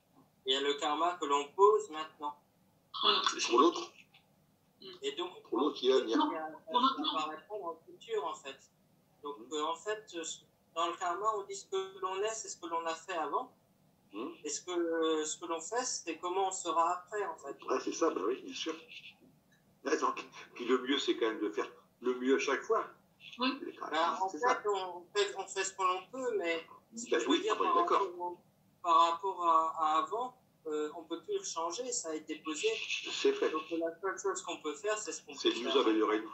il y a le karma que l'on pose maintenant. Pour l'autre. Et donc, pour l'autre, il y a apparaîtra dans le futur, en fait. Donc, en fait, dans le karma, on dit ce que l'on est, c'est ce que l'on a fait avant. Et ce que l'on fait, c'est comment on sera après, en fait. Ouais, c'est ça, oui, bien sûr. Donc, puis le mieux, c'est quand même de faire le mieux à chaque fois. Oui. En fait, on fait ce que l'on peut, mais ce que je veux dire par rapport à avant, on ne peut plus le changer, ça a été posé. C'est fait. Donc la seule chose qu'on peut faire, c'est ce qu'on peut faire. C'est nous améliorer, nous.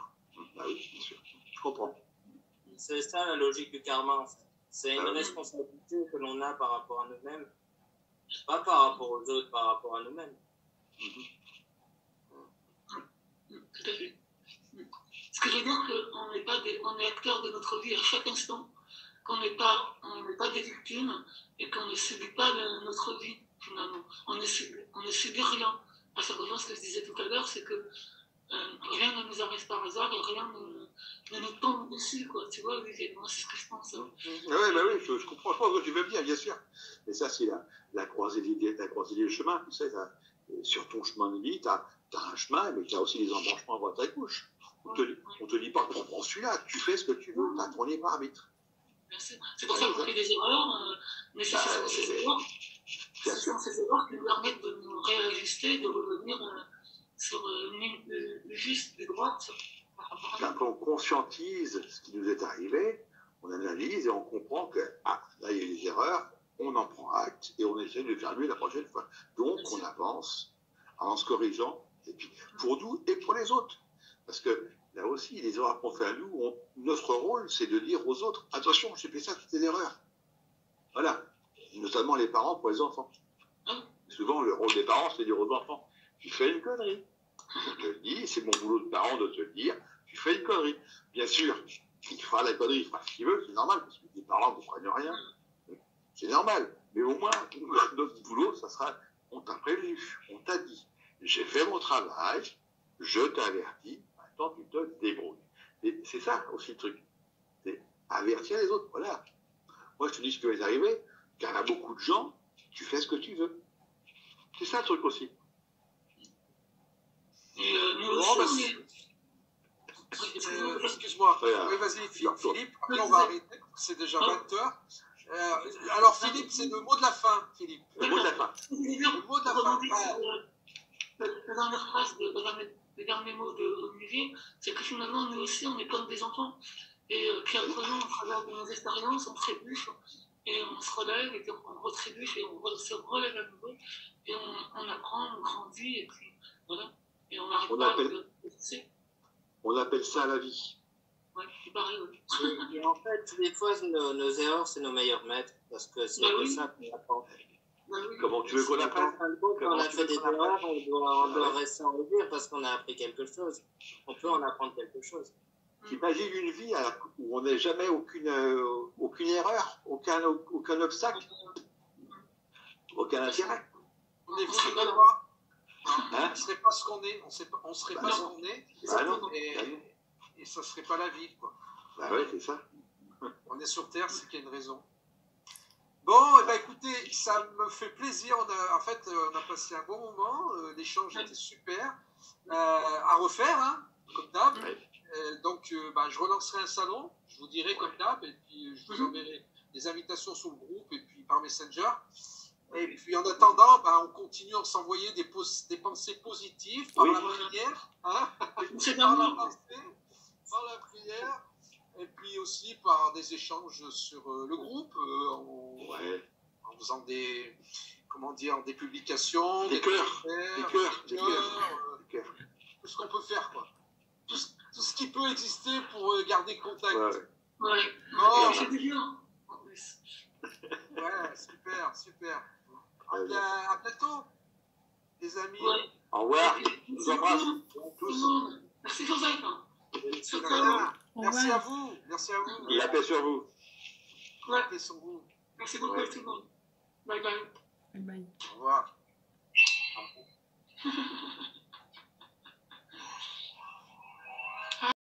Ah oui, bien sûr. Je comprends. C'est ça la logique du karma, en fait. C'est une responsabilité que l'on a par rapport à nous-mêmes. Pas par rapport aux autres, par rapport à nous-mêmes. Tout à fait. Ce que je veux dire, qu'on est acteur de notre vie à chaque instant, qu'on n'est pas des victimes et qu'on ne subit pas notre vie, finalement. On ne subit rien. Ça rejoint ce que je disais tout à l'heure, c'est que rien ne nous arrive par hasard et rien ne nous tombe dessus, quoi. Tu vois, Olivier, moi, c'est ce que je pense. Hein. Oui, je comprends. Je pense que tu veux bien sûr. Mais ça, c'est la croisée des chemins. Tu sais, sur ton chemin de vie, tu as un chemin, mais tu as aussi des embranchements à droite à gauche. On te dit pas, prends celui-là, tu fais ce que tu veux, tu as ton libre arbitre. C'est pour ça qu'on fait des erreurs, mais c'est ces erreurs qui nous permettent de nous réajuster, de revenir sur une juste et droite. Après, on conscientise ce qui nous est arrivé, on analyse et on comprend que là, il y a eu des erreurs, on en prend acte et on essaie de faire mieux la prochaine fois. Donc, on avance en se corrigeant, et puis pour nous et pour les autres. Parce que là aussi, les erreurs qu'on fait à nous, notre rôle, c'est de dire aux autres, attention, j'ai fait ça, c'était l'erreur. Voilà. Notamment les parents pour les enfants. Souvent, le rôle des parents, c'est de dire aux enfants, tu fais une connerie. Je te le dis, c'est mon boulot de parent de te le dire, tu fais une connerie. Bien sûr, il fera la connerie, il fera ce qu'il veut, c'est normal, parce que les parents ne comprennent rien. C'est normal. Mais au moins, notre boulot, ça sera, on t'a prévenu, on t'a dit, j'ai fait mon travail, je t'avertis, maintenant tu te débrouilles. Et c'est ça aussi le truc. C'est avertir les autres. Voilà. Moi, je te dis ce qui va arriver, car il y a beaucoup de gens, tu fais ce que tu veux. C'est ça le truc aussi. Et nous aussi, excuse-moi. Oui, vas-y, Philippe. Après, on va arrêter. C'est déjà 20h. Alors, Philippe, c'est le mot de la fin, Philippe. Le mot de la fin. Le mot de la fin. La dernière phrase, les derniers mots de Olivier, c'est que finalement, nous aussi, on est comme des enfants. Et puis apprenons à travers de nos expériences, on trébuche, et on se relève, et puis on retrébuche, et on se relève à nouveau, et on apprend, on grandit, et puis voilà. Et on n'arrête pas de pousser. On appelle ça la vie. Ouais, c'est pareil, oui. Et en fait, des fois, nos erreurs, c'est nos meilleurs maîtres, parce que c'est de ça qu'on apprend. Comment tu veux qu'on apprenne? Quand on a fait des erreurs, on doit s'en redire parce qu'on a appris quelque chose. On peut en apprendre quelque chose. T'imagines une vie où on n'a jamais aucune erreur, aucun obstacle, aucun intérêt. On ne serait pas, on serait pas ce qu'on est, on serait pas ce qu'on est, et ça ne serait pas la vie, quoi. Bah ouais, c'est ça. On est sur Terre, c'est qu'il y a une raison. Bon, eh ben, écoutez, ça me fait plaisir. On a passé un bon moment. L'échange était super. À refaire, hein, comme d'hab. Donc, je relancerai un salon. Je vous dirai comme d'hab. Et puis, je vous enverrai des invitations sur le groupe et puis par Messenger. Et puis, en attendant, on continue à s'envoyer des pensées positives par la prière. Hein, par la prière. Et puis aussi par des échanges sur le groupe, en faisant des publications, des cœurs, tout ce qu'on peut faire, quoi. Tout ce qui peut exister pour garder contact. Ouais. C'est bien, en plus. Ouais, super. À bientôt, les amis. Ouais. Au revoir. Je vous embrasse tous. Merci Joseph. Merci à vous. La paix sur vous. La paix sur vous. Merci beaucoup tout le monde. Bye bye. Au revoir.